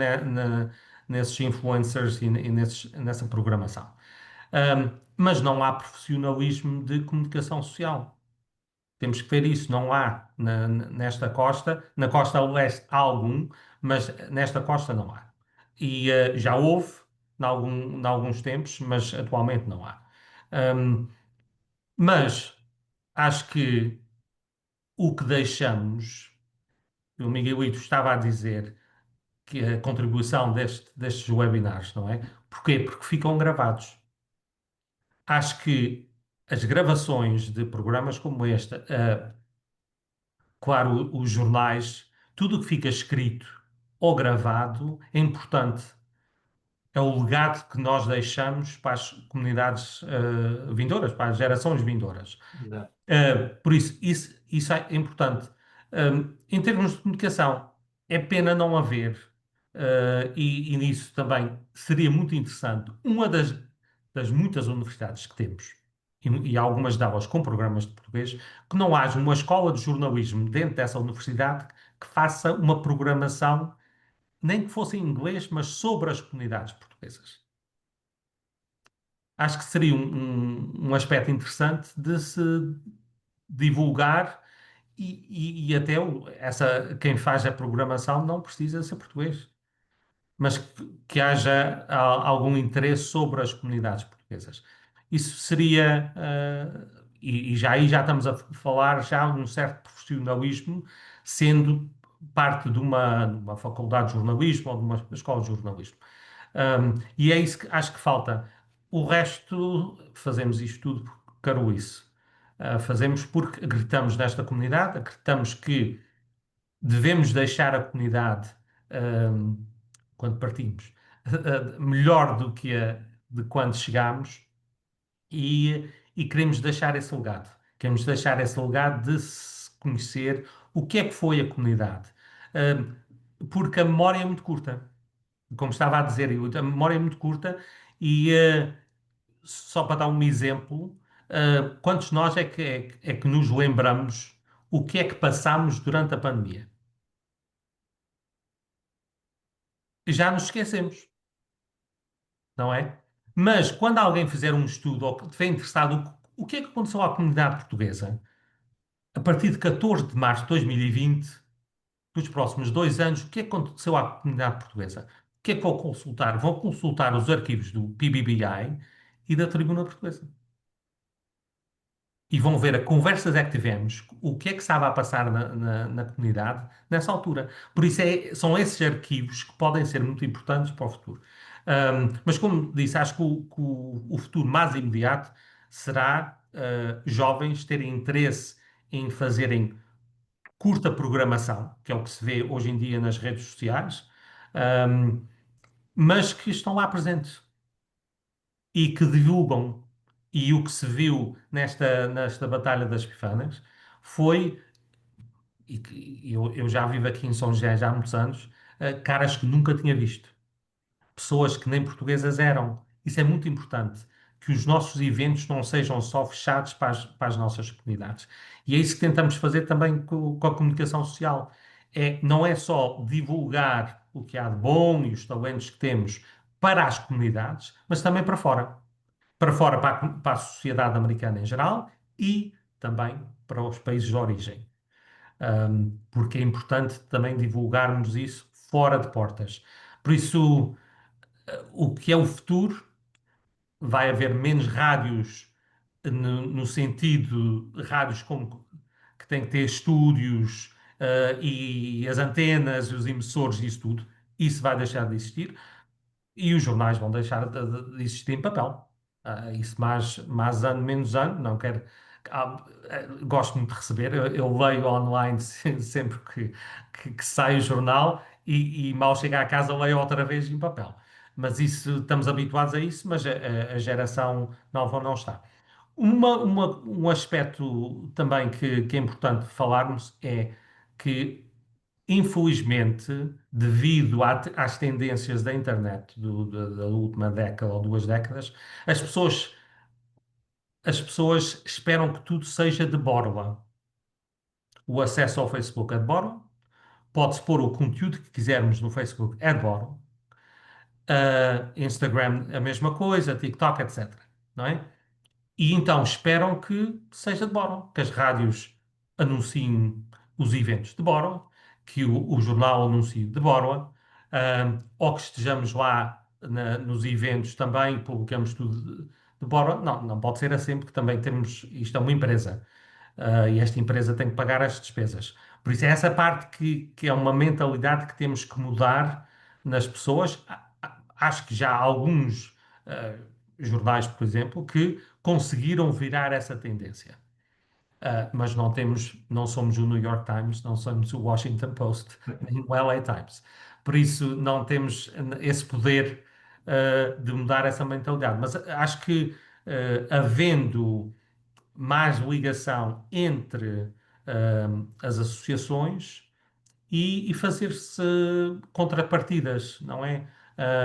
C: nesses influencers e nessa programação. Mas não há profissionalismo de comunicação social. Temos que ver isso, não há nesta costa. Na costa leste há algum, mas nesta costa não há. E já houve em alguns tempos, mas atualmente não há. Ahm, mas acho que o que deixamos, o Miguelito estava a dizer que a contribuição destes webinars, não é? Porquê? Porque ficam gravados. Acho que as gravações de programas como este, claro, os jornais, tudo o que fica escrito ou gravado é importante. É o legado que nós deixamos para as comunidades vindouras, para as gerações vindouras.
B: Exato.
C: Por isso é importante. Em termos de comunicação, é pena não haver, e nisso também seria muito interessante, uma das muitas universidades que temos, e algumas delas com programas de português, que não haja uma escola de jornalismo dentro dessa universidade que faça uma programação, nem que fosse em inglês, mas sobre as comunidades portuguesas. Acho que seria um aspecto interessante de se divulgar e até quem faz a programação não precisa ser português, mas que haja algum interesse sobre as comunidades portuguesas. Isso seria, e já aí já estamos a falar já de um certo profissionalismo, sendo parte de uma faculdade de jornalismo ou de uma escola de jornalismo. E é isso que acho que falta. O resto, fazemos isto tudo por caroice. Fazemos porque acreditamos nesta comunidade, acreditamos que devemos deixar a comunidade, ahm, quando partimos, melhor do que de quando chegámos e queremos deixar esse legado. Queremos deixar esse legado de se conhecer o que é que foi a comunidade. Ahm, Porque a memória é muito curta. Como estava a dizer, a memória é muito curta e só para dar um exemplo, quantos de nós é que nos lembramos o que é que passámos durante a pandemia? Já nos esquecemos, não é? Mas quando alguém fizer um estudo ou que estiver interessado, o que é que aconteceu à comunidade portuguesa a partir de 14 de março de 2020, nos próximos 2 anos, o que é que aconteceu à comunidade portuguesa? O que é que vão consultar? Vão consultar os arquivos do PBBI e da Tribuna Portuguesa. E vão ver a conversas é que tivemos, o que é que estava a passar na comunidade nessa altura. Por isso são esses arquivos que podem ser muito importantes para o futuro. Mas como disse, acho que o futuro mais imediato será jovens terem interesse em fazerem curta programação, que é o que se vê hoje em dia nas redes sociais, um, mas que estão lá presentes e que divulgam. E o que se viu nesta Batalha das Epifanas foi, e que eu já vivo aqui em São José já há muitos anos, caras que nunca tinha visto. Pessoas que nem portuguesas eram. Isso é muito importante, que os nossos eventos não sejam só fechados para as nossas comunidades. E é isso que tentamos fazer também com a comunicação social. Não é só divulgar o que há de bom e os talentos que temos para as comunidades, mas também para fora. Para fora, para a sociedade americana em geral e também para os países de origem. Porque é importante também divulgarmos isso fora de portas. Por isso, o que é o futuro, vai haver menos rádios no sentido de rádios como que têm que ter estúdios, e as antenas, os emissores e isso tudo. Isso vai deixar de existir e os jornais vão deixar de existir em papel. Isso mais ano, menos ano, não quero. Gosto muito de receber, eu leio online sempre que sai o jornal e mal chego à casa leio outra vez em papel. Mas isso, estamos habituados a isso, mas a geração nova não está. Um aspecto também que é importante falarmos é que, infelizmente, devido às tendências da internet da última década ou 2 décadas, as pessoas, as pessoas esperam que tudo seja de borla. O acesso ao Facebook é de borla, pode-se pôr o conteúdo que quisermos no Facebook é de borla, Instagram a mesma coisa, TikTok, etc. Não é? E então esperam que seja de Boró, que as rádios anunciem os eventos de Boró, que o jornal anuncie de Boró, ou que estejamos lá nos eventos também e publicamos tudo de Boró. Não, não pode ser assim, porque também temos, isto é uma empresa, e esta empresa tem que pagar as despesas. Por isso é essa parte que é uma mentalidade que temos que mudar nas pessoas. Acho que já há alguns jornais, por exemplo, que conseguiram virar essa tendência. Mas não somos o New York Times, não somos o Washington Post, nem o LA Times. Por isso não temos esse poder de mudar essa mentalidade. Mas acho que havendo mais ligação entre as associações e fazer-se contrapartidas, não é?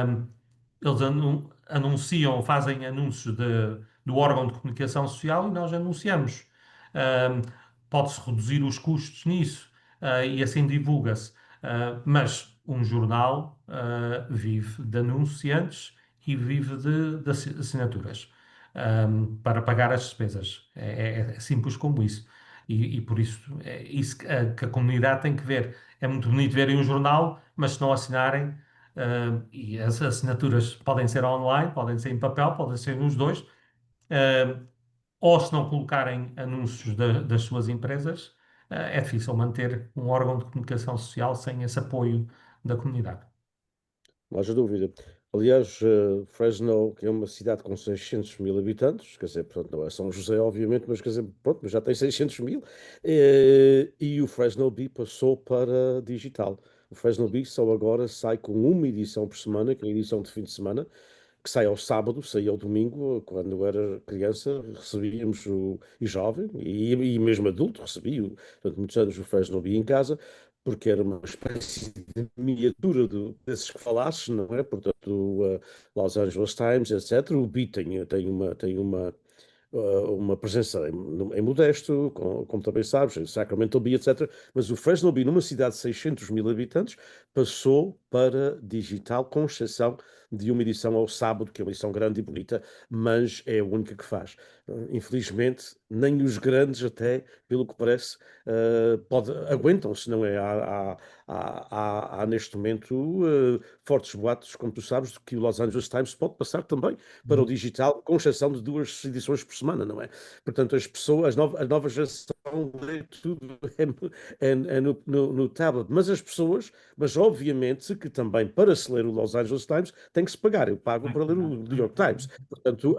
C: Um, Eles anunciam, fazem anúncios do órgão de comunicação social e nós anunciamos. Um, Pode-se reduzir os custos nisso, e assim divulga-se. Mas um jornal vive de anunciantes e vive de assinaturas, para pagar as despesas. É simples como isso. E por isso é isso que a comunidade tem que ver. É muito bonito verem um jornal, mas se não assinarem, e as assinaturas podem ser online, podem ser em papel, podem ser nos dois, ou se não colocarem anúncios das suas empresas, é difícil manter um órgão de comunicação social sem esse apoio da comunidade.
A: Não haja dúvida. Aliás, Fresno, que é uma cidade com 600 mil habitantes, quer dizer, portanto, não é São José, obviamente, mas quer dizer, pronto, mas já tem 600 mil, e o Fresno Bee passou para digital. O Fresno Bee só agora sai com uma edição por semana, que é a edição de fim de semana, que sai ao sábado, sai ao domingo. Quando era criança, recebíamos, e jovem, e mesmo adulto, recebia, durante muitos anos, o Fresno Bee em casa, porque era uma espécie de miniatura desses que falasses, não é? Portanto, o Los Angeles Times, etc. O Beat tem uma presença em Modesto, como também sabes, em Sacramento Bee, etc. Mas o Fresno Bee, numa cidade de 600 mil habitantes, passou para digital, com exceção de uma edição ao sábado, que é uma edição grande e bonita, mas é a única que faz. Infelizmente, nem os grandes, até, pelo que parece, aguentam-se, não é? Há neste momento fortes boatos, como tu sabes, de que o Los Angeles Times pode passar também para o digital, com exceção de 2 edições por semana, não é? Portanto, as pessoas, a nova geração lê tudo no tablet, mas obviamente que também para se ler o Los Angeles Times tem que se pagar. Eu pago para ler o New York Times. Portanto,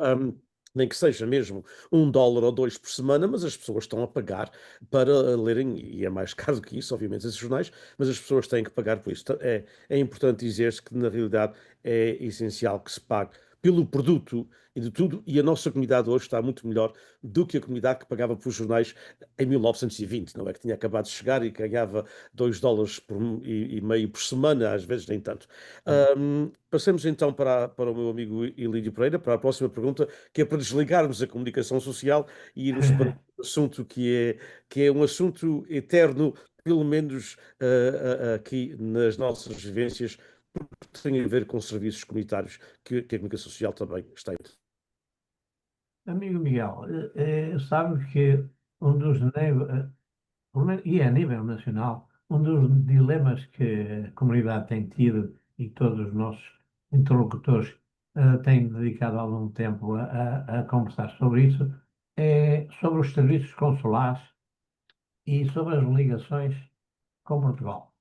A: nem que seja mesmo $1 ou $2 por semana, mas as pessoas estão a pagar para lerem, e é mais caro que isso, obviamente, esses jornais, mas as pessoas têm que pagar por isso. É importante dizer-se que, na realidade, é essencial que se pague pelo produto e de tudo, e a nossa comunidade hoje está muito melhor do que a comunidade que pagava por jornais em 1920, não é? Que tinha acabado de chegar e ganhava $2 e meio por semana, às vezes nem tanto. Passemos então para o meu amigo Ilídio Pereira, para a próxima pergunta, que é para desligarmos a comunicação social e irmos para um assunto que é um assunto eterno, pelo menos aqui nas nossas vivências, porque tem a ver com serviços comunitários que a comunicação social também está em.
B: Amigo Miguel, sabe que um dos, e a nível nacional, um dos dilemas que a comunidade tem tido e que todos os nossos interlocutores têm dedicado algum tempo a conversar sobre isso, é sobre os serviços consulares e sobre as ligações com Portugal.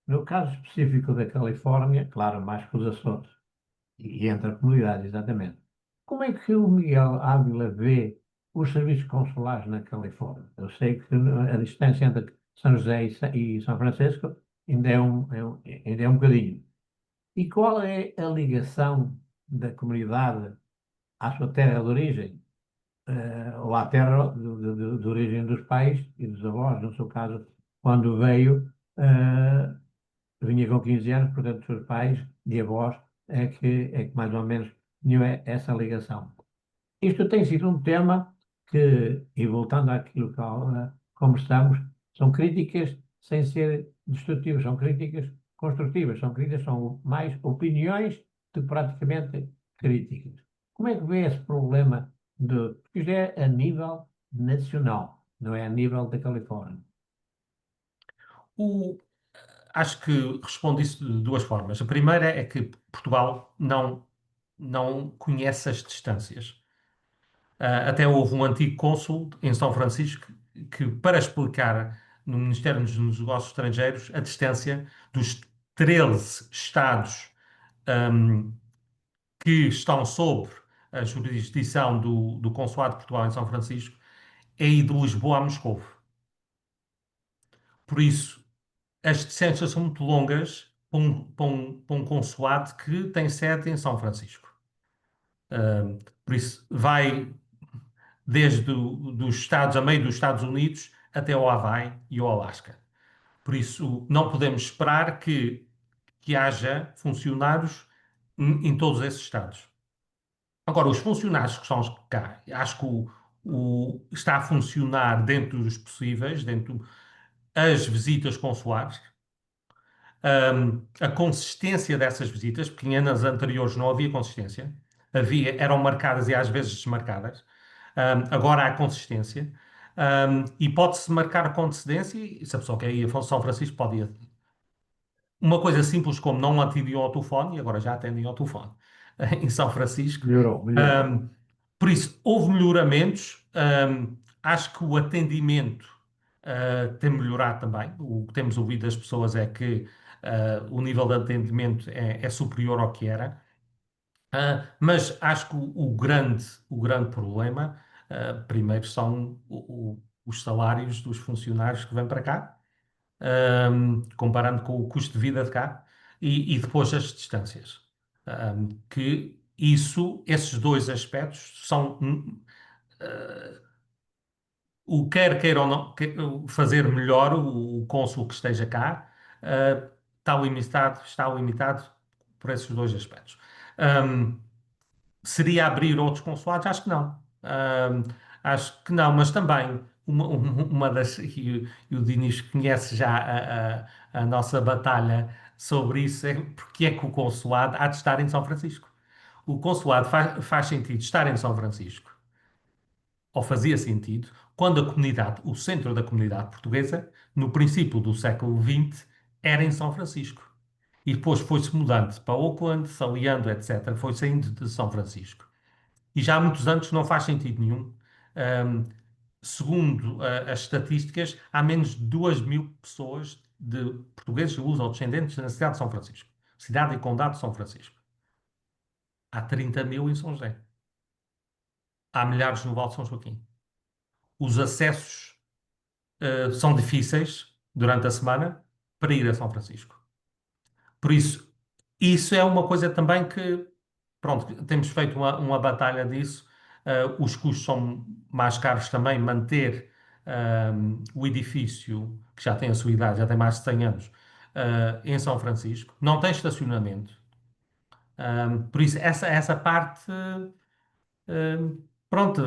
B: No caso específico da Califórnia, claro, mais que os Açores, e entre a comunidade, exatamente. Como é que o Miguel Ávila vê os serviços consulares na Califórnia? Eu sei que a distância entre São José e São Francisco ainda é um bocadinho. E qual é a ligação da comunidade à sua terra de origem, ou à terra de origem dos pais e dos avós, no seu caso, quando veio, vinha com 15 anos, portanto, os seus pais e avós é que mais ou menos tinham essa ligação. Isto tem sido um tema que, e voltando àquilo que conversamos, são críticas sem ser destrutivas, são críticas construtivas, são críticas, são mais opiniões do que praticamente críticas. Como é que vê esse problema porque isto é a nível nacional, não é a nível da Califórnia?
C: O, Acho que respondo isso de duas formas. A primeira é que Portugal não conhece as distâncias. Até houve um antigo cônsul em São Francisco que, para explicar no Ministério dos Negócios Estrangeiros a distância dos 13 estados ahm, que estão sob a jurisdição do Consulado de Portugal em São Francisco, é ir de Lisboa a Moscovo. Por isso, as distâncias são muito longas para um consulado que tem sede em São Francisco. Por isso, vai desde dos Estados, a meio dos Estados Unidos, até ao Havaí e ao Alasca. Por isso, não podemos esperar que haja funcionários em todos esses estados. Agora, os funcionários que estão cá, acho que está a funcionar dentro dos possíveis, dentro as visitas consulares, a consistência dessas visitas, porque em anos anteriores não havia consistência, eram marcadas e às vezes desmarcadas. Agora há consistência. E pode-se marcar a consistência, e se a pessoa quer ir a São Francisco, pode ir. Uma coisa simples como não atendiam ao telefone, e agora já atendem ao telefone, em São Francisco.
B: Melhorou, melhorou.
C: Por isso, houve melhoramentos. Acho que o atendimento tem melhorado também. O que temos ouvido das pessoas é que o nível de atendimento é superior ao que era. Mas acho que o grande problema, primeiro, são os salários dos funcionários que vêm para cá, comparando com o custo de vida de cá, e depois as distâncias. Que esses dois aspectos são o quer queira ou não fazer melhor o cônsul que esteja cá, está limitado por esses dois aspectos. Seria abrir outros consulados? Acho que não. Acho que não, mas também uma das. E o Dinis conhece já a nossa batalha sobre isso, é porque é que o consulado há de estar em São Francisco. O consulado faz sentido estar em São Francisco, ou fazia sentido, quando a comunidade, o centro da comunidade portuguesa, no princípio do século XX, era em São Francisco. E depois foi-se mudando para Oakland, Saliendo, etc. Foi saindo de São Francisco. E já há muitos anos não faz sentido nenhum. Ahm, Segundo as estatísticas, há menos de 2.000 pessoas de portugueses luso-descendentes na cidade de São Francisco. Cidade e condado de São Francisco. Há 30.000 em São José. Há milhares no Vale de São Joaquim. Os acessos são difíceis durante a semana para ir a São Francisco. Por isso é uma coisa também que, pronto, temos feito uma batalha disso. Os custos são mais caros também. Manter o edifício, que já tem a sua idade, já tem mais de 100 anos, em São Francisco. Não tem estacionamento. Por isso, essa parte. Pronto,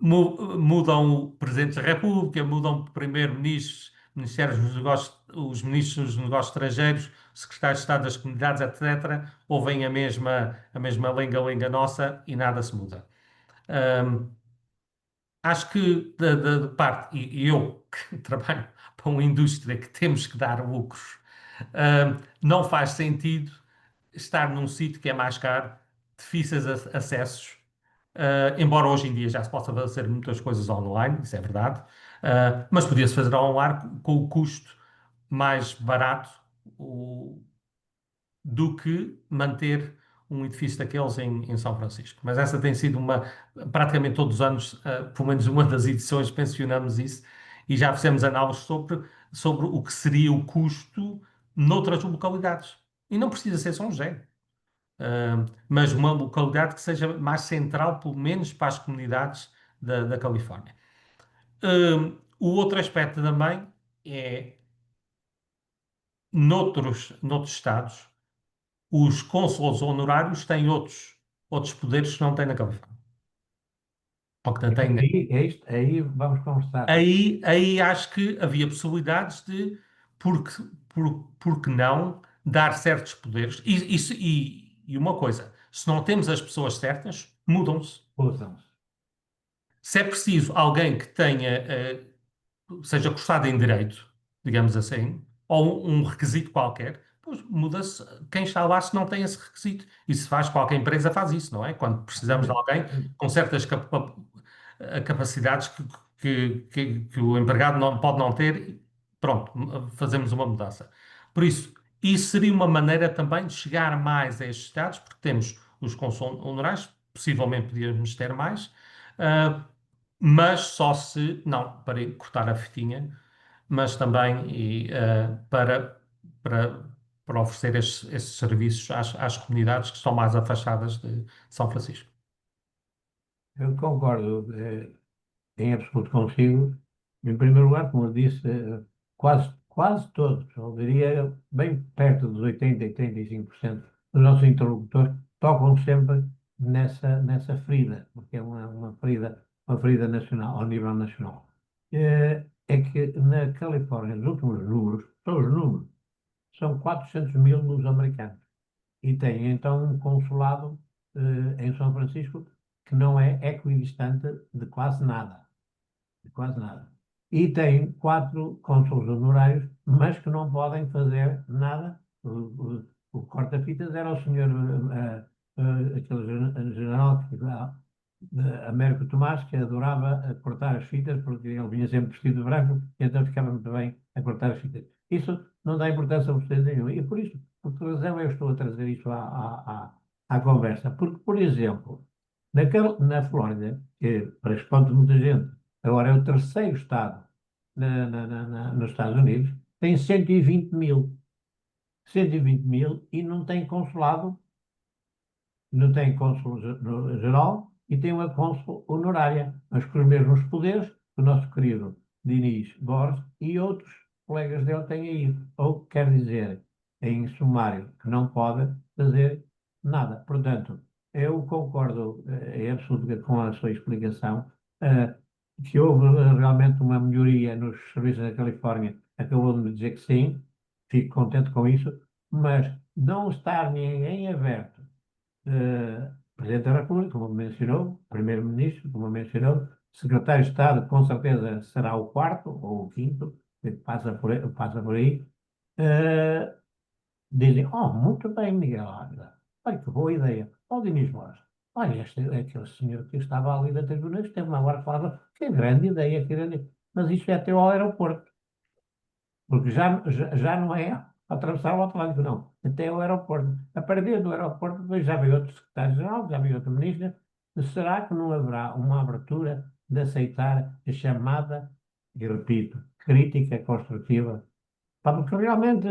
C: mudam o Presidente da República, mudam Primeiro-Ministros, Ministérios dos Negócios, os Ministros dos Negócios Estrangeiros, Secretários de Estado das Comunidades, etc. Ouvem a mesma lenga-lenga nossa e nada se muda. Acho que da parte, e eu que trabalho para uma indústria que temos que dar lucros, não faz sentido estar num sítio que é mais caro, difíceis acessos, embora hoje em dia já se possa fazer muitas coisas online, isso é verdade, mas podia-se fazer online com o custo mais barato do que manter um edifício daqueles em São Francisco. Mas essa tem sido praticamente todos os anos, pelo menos uma das edições, mencionamos isso e já fizemos análises sobre o que seria o custo noutras localidades. E não precisa ser São José. Mas uma localidade que seja mais central, pelo menos para as comunidades da Califórnia. O outro aspecto também é, noutros estados, os cônsules honorários têm outros poderes que não têm na Califórnia. Ou que não têm.
B: Aí vamos conversar.
C: Aí acho que havia possibilidades de, porque não, dar certos poderes. E uma coisa, se não temos as pessoas certas, mudam-se.
B: Usam-se.
C: Se é preciso alguém que seja cursado em direito, digamos assim, ou um requisito qualquer, pois muda-se quem está lá se não tem esse requisito. E se faz, qualquer empresa faz isso, não é? Quando precisamos de alguém com certas capacidades que o empregado não pode não ter, pronto, fazemos uma mudança. Por isso seria uma maneira também de chegar mais a estes estados, porque temos os cônsules honorários, possivelmente podíamos ter mais, mas só se, não, para cortar a fitinha, mas também para oferecer esses serviços às comunidades que estão mais afastadas de São Francisco.
B: Eu concordo em absoluto consigo. Em primeiro lugar, como eu disse, quase todos, eu diria bem perto dos 85% dos nossos interlocutores tocam sempre nessa ferida, porque é uma ferida nacional, ao nível nacional. É que na Califórnia, os últimos números, são os números, são 400 mil luso-americanos e tem então um consulado em São Francisco que não é equidistante de quase nada. De quase nada. E tem 4 cônsules honorários, mas que não podem fazer nada. O corta-fitas era o senhor, aquele general Américo Tomás, que adorava cortar as fitas, porque ele vinha sempre vestido de branco, e então ficava muito bem a cortar as fitas. Isso não dá importância a vocês nenhum. E por que razão eu estou a trazer isso à conversa? Porque, por exemplo, na Flórida, que para espanto de muita gente, agora é o terceiro estado nos Estados Unidos, tem 120 mil. 120 mil e não tem consulado, não tem cônsul geral e tem uma cônsul honorária, mas com os mesmos poderes que o nosso querido Diniz Borges e outros colegas dele têm aí. Ou quer dizer, em sumário, que não pode fazer nada. Portanto, eu concordo em absoluto com a sua explicação. Que houve realmente uma melhoria nos serviços da Califórnia, acabou de me dizer que sim, fico contente com isso, mas não estar ninguém aberto Presidente da República, como mencionou, Primeiro-Ministro, como mencionou, Secretário de Estado, com certeza será o quarto ou o quinto, que passa por aí. Eh, Dizem, oh, muito bem, Miguel Ávila, olha que boa ideia. Ó, Dinis Borges, olha, aquele senhor que estava ali da tribuna, teve uma hora que falava, que grande ideia, que grande. Mas isso é até ao aeroporto, porque já não é atravessar o Atlântico, não. Até o aeroporto. A partir do aeroporto, depois já veio outro secretário-geral, já veio outro ministro. Será que não haverá uma abertura de aceitar a chamada, e repito, crítica construtiva? Pá, porque realmente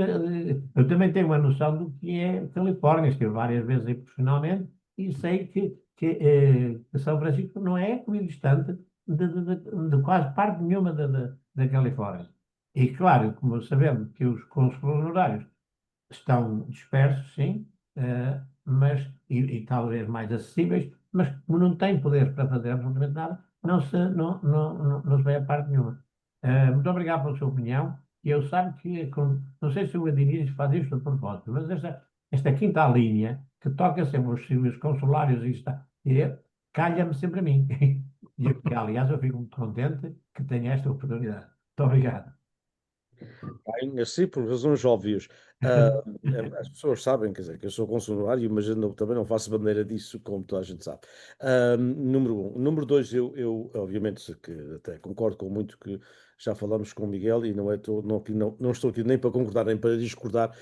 B: eu também tenho uma noção do que é Califórnia, estive várias vezes aí profissionalmente e sei que São Francisco não é equidistante de quase parte nenhuma da Califórnia. E claro, como sabemos que os cônsules honorários estão dispersos, sim, e talvez mais acessíveis, mas como não têm poder para fazer absolutamente nada, não se vai a parte nenhuma. Muito obrigado pela sua opinião. E eu sabe que, não sei se o Adiniz faz isto de propósito, mas esta quinta linha, que toca sempre os serviços consulários calha-me sempre a mim. E, aliás, eu fico muito contente que tenha esta oportunidade. Muito obrigado.
A: Bem, assim, por razões óbvias. Ah, as pessoas sabem, quer dizer, que eu sou consulário, mas eu também não faço bandeira disso, como toda a gente sabe. Número um. Número dois, eu obviamente que até concordo com muito que já falamos com o Miguel e não estou aqui nem para concordar nem para discordar,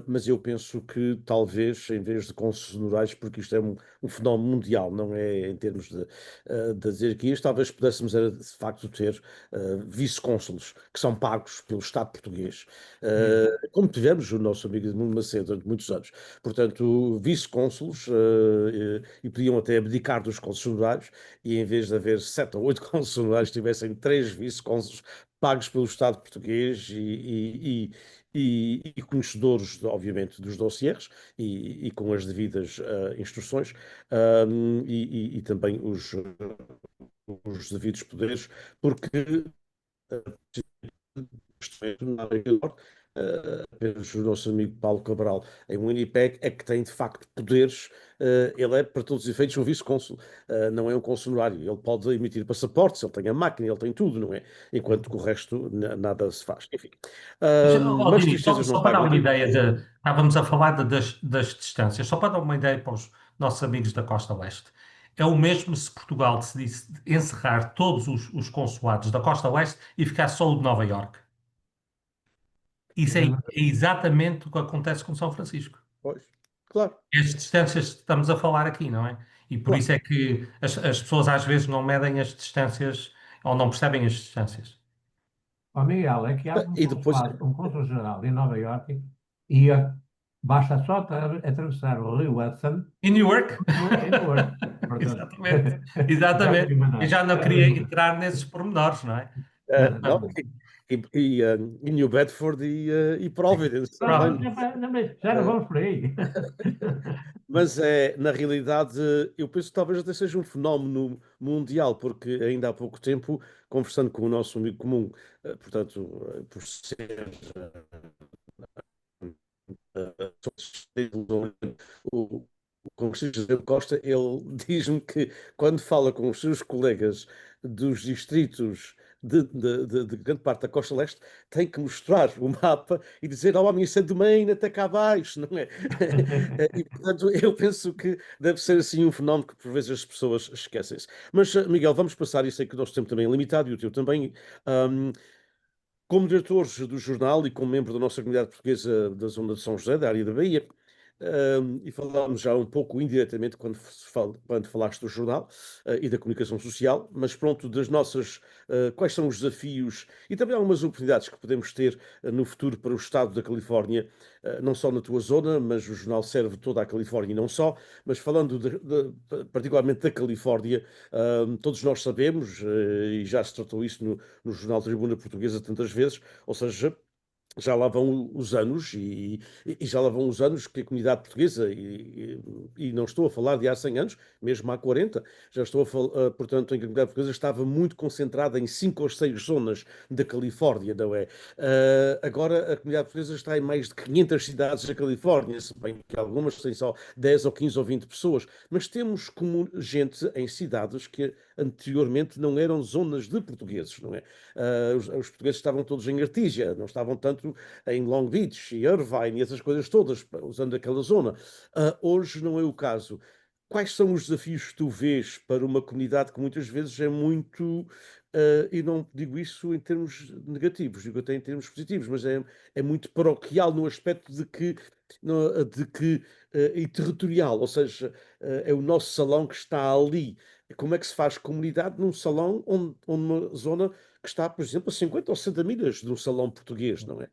A: mas eu penso que talvez, em vez de cônsules honorários, porque isto é um fenómeno mundial, não é em termos de hierarquias, talvez pudéssemos, era, de facto, ter vice-cônsules que são pagos pelo Estado português, como tivemos o nosso amigo Edmundo Macedo durante muitos anos. Portanto, vice-cônsules, e podiam até abdicar dos cônsules honorários, e em vez de haver 7 ou 8 cônsules honorários, tivessem 3 vice-cônsules pagos pelo Estado português e conhecedores, obviamente, dos dossiers e com as devidas instruções, e também os devidos poderes, porque apenas o nosso amigo Paulo Cabral em Winnipeg é que tem de facto poderes. Ele é, para todos os efeitos, um vice-cônsul, não é um consulário. Ele pode emitir passaportes, ele tem a máquina, ele tem tudo, não é? Enquanto que o resto nada se faz. Enfim,
C: Mas,
A: mas
C: Diniz,
A: tristezas não
C: só para dar
A: pagam
C: uma
A: aqui.
C: ideia estávamos a falar das distâncias, só para dar uma ideia para os nossos amigos da Costa Leste. É o mesmo se Portugal decidisse encerrar todos os consulados da Costa Leste e ficar só o de Nova Iorque. Isso é exatamente o que acontece com São Francisco.
A: Pois, claro,
C: As distâncias que estamos a falar aqui, não é? E por
A: claro.
C: isso é que as pessoas às vezes não medem as distâncias ou não percebem as distâncias.
B: Ó Miguel, é que há
A: E depois,
B: um consul-geral em Nova Iorque e basta só atravessar o rio Hudson
C: Em Newark?
B: em Newark. Portanto,
C: Exatamente,
B: já
C: exatamente.
B: podia
C: Eu
B: mandar.
C: já não queria entrar nesses pormenores, não é? Mas,
A: não, e New Bedford e Providence
B: Pronto,
A: também.
B: já não vamos por aí.
A: Mas na realidade, eu penso que talvez até seja um fenómeno mundial, porque ainda há pouco tempo, conversando com o nosso amigo comum, portanto, por ser o, o congressista José Costa, ele diz-me que quando fala com os seus colegas dos distritos de grande parte da Costa Leste, tem que mostrar o mapa e dizer: "Oh, a minha São Domingo até cá abaixo", não é? E, portanto, eu penso que deve ser assim um fenómeno que por vezes as pessoas esquecem-se. Mas, Miguel, vamos passar, e sei que o nosso tempo também é limitado e o teu também. Ahm, Como diretor do jornal e como membro da nossa comunidade portuguesa da zona de São José, da área da Bahia, e falámos já um pouco indiretamente quando falaste do jornal, e da comunicação social, mas pronto, quais são os desafios e também algumas oportunidades que podemos ter no futuro para o estado da Califórnia, não só na tua zona, mas o jornal serve toda a Califórnia e não só, mas falando particularmente da Califórnia, todos nós sabemos, e já se tratou isso no jornal Tribuna Portuguesa tantas vezes, ou seja, já lá vão os anos e já lá vão os anos que a comunidade portuguesa, e não estou a falar de há 100 anos, mesmo há 40, já estou a falar, portanto, em que a comunidade portuguesa estava muito concentrada em 5 ou 6 zonas da Califórnia, não é? Agora a comunidade portuguesa está em mais de 500 cidades da Califórnia, se bem que algumas têm só 10 ou 15 ou 20 pessoas, mas temos como gente em cidades que anteriormente não eram zonas de portugueses, não é? Os portugueses estavam todos em Artígia, não estavam tanto em Long Beach e Irvine e essas coisas todas, usando aquela zona. Hoje não é o caso. Quais são os desafios que tu vês para uma comunidade que muitas vezes é muito, e não digo isso em termos negativos, digo até em termos positivos, mas é muito paroquial no aspecto de que, e territorial, ou seja, é o nosso salão que está ali. Como é que se faz comunidade num salão onde uma zona que está, por exemplo, a 50 ou 60 milhas de um salão português, não é?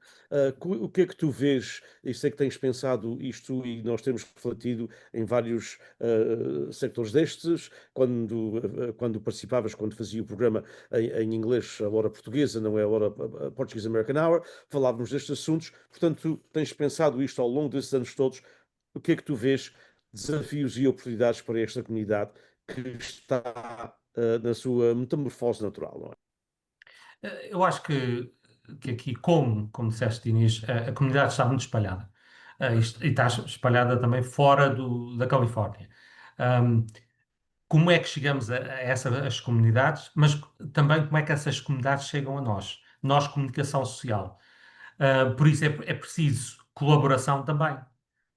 A: O que é que tu vês? E sei que tens pensado isto e nós temos refletido em vários sectores destes, quando participavas, quando fazia o programa em inglês, a hora portuguesa, não é a hora a Portuguese American Hour, falávamos destes assuntos, portanto, tens pensado isto ao longo desses anos todos, o que é que tu vês, desafios e oportunidades para esta comunidade que está na sua metamorfose natural, não é?
C: Eu acho que aqui, como disseste, Inês, a comunidade está muito espalhada. E está espalhada também fora da Califórnia. Ahm, Como é que chegamos a essas comunidades, mas também como é que essas comunidades chegam a nós? Nós, comunicação social. Por isso é preciso colaboração também.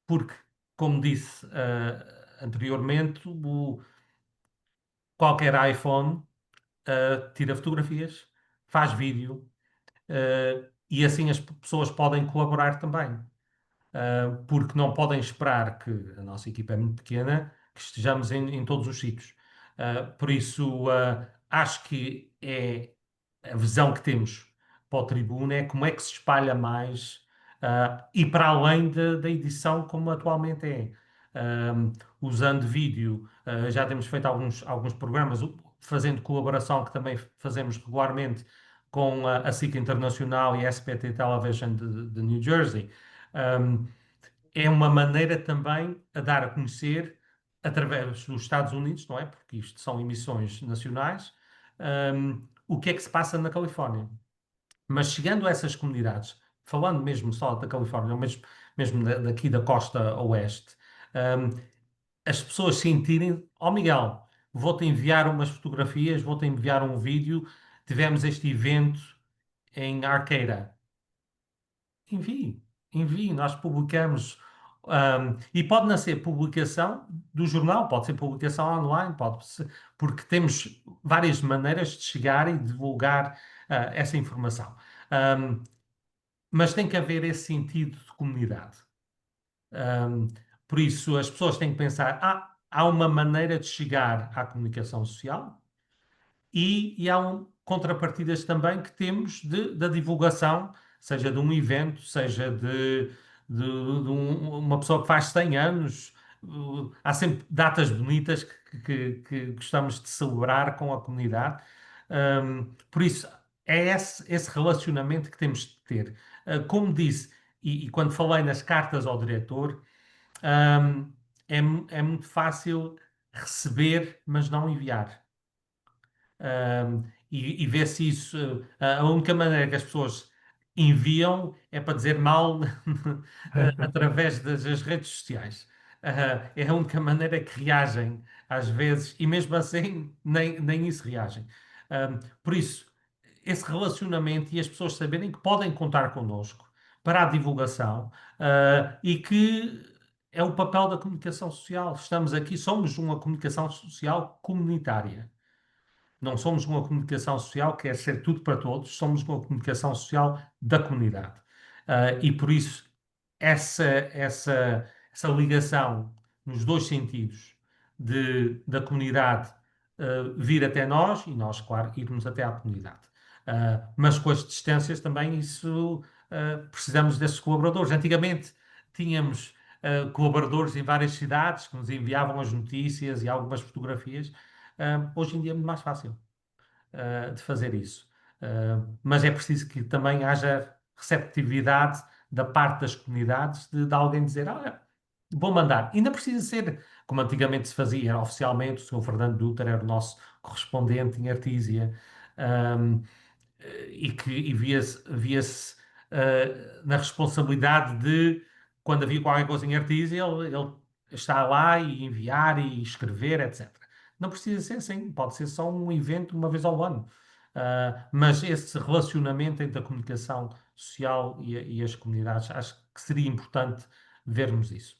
C: Porque, como disse anteriormente, qualquer iPhone tira fotografias, faz vídeo, e assim as pessoas podem colaborar também. Porque não podem esperar que a nossa equipa é muito pequena, que estejamos em todos os sítios. Por isso, acho que é a visão que temos para o Tribuna é como é que se espalha mais, e para além da edição como atualmente é. Usando vídeo, já temos feito alguns programas, fazendo colaboração que também fazemos regularmente com a SIC Internacional e a SPT Television de New Jersey. Um, é uma maneira também a dar a conhecer através dos Estados Unidos, não é? Porque isto são emissões nacionais, o que é que se passa na Califórnia. Mas chegando a essas comunidades, falando mesmo só da Califórnia, ou mesmo daqui da costa oeste, um, as pessoas sentirem, ó Miguel, vou-te enviar umas fotografias, vou-te enviar um vídeo, tivemos este evento em Arqueira. Envie, envie, nós publicamos. E pode não ser publicação do jornal, pode ser publicação online, porque temos várias maneiras de chegar e divulgar essa informação. Mas tem que haver esse sentido de comunidade. Um, por isso, as pessoas têm que pensar: há uma maneira de chegar à comunicação social, e há contrapartidas também que temos da divulgação, seja de um evento, seja de uma pessoa que faz 100 anos. Há sempre datas bonitas que gostamos de celebrar com a comunidade. Por isso, é esse relacionamento que temos de ter. Como disse, e quando falei nas cartas ao diretor, um, é muito fácil receber, mas não enviar. E ver se isso. A única maneira que as pessoas enviam é para dizer mal através das redes sociais. É a única maneira que reagem às vezes, e mesmo assim nem isso reagem. Por isso, esse relacionamento e as pessoas saberem que podem contar connosco para a divulgação, e que é o papel da comunicação social. Estamos aqui, somos uma comunicação social comunitária. Não somos uma comunicação social que quer ser tudo para todos, somos uma comunicação social da comunidade. E por isso, essa ligação nos dois sentidos da comunidade vir até nós e nós, claro, irmos até à comunidade. Mas com as distâncias também, isso precisamos desses colaboradores. Antigamente tínhamos colaboradores em várias cidades que nos enviavam as notícias e algumas fotografias. Hoje em dia é muito mais fácil de fazer isso. Mas é preciso que também haja receptividade da parte das comunidades de alguém dizer: olha, vou mandar. Ainda precisa ser como antigamente se fazia, era oficialmente. O Sr. Fernando Dutra era o nosso correspondente em Artísia. Um, e via-se na responsabilidade de, quando havia qualquer coisa em Artísia, ele está lá e enviar e escrever, etc. Não precisa ser assim, pode ser só um evento uma vez ao ano. Mas esse relacionamento entre a comunicação social e as comunidades, acho que seria importante vermos isso.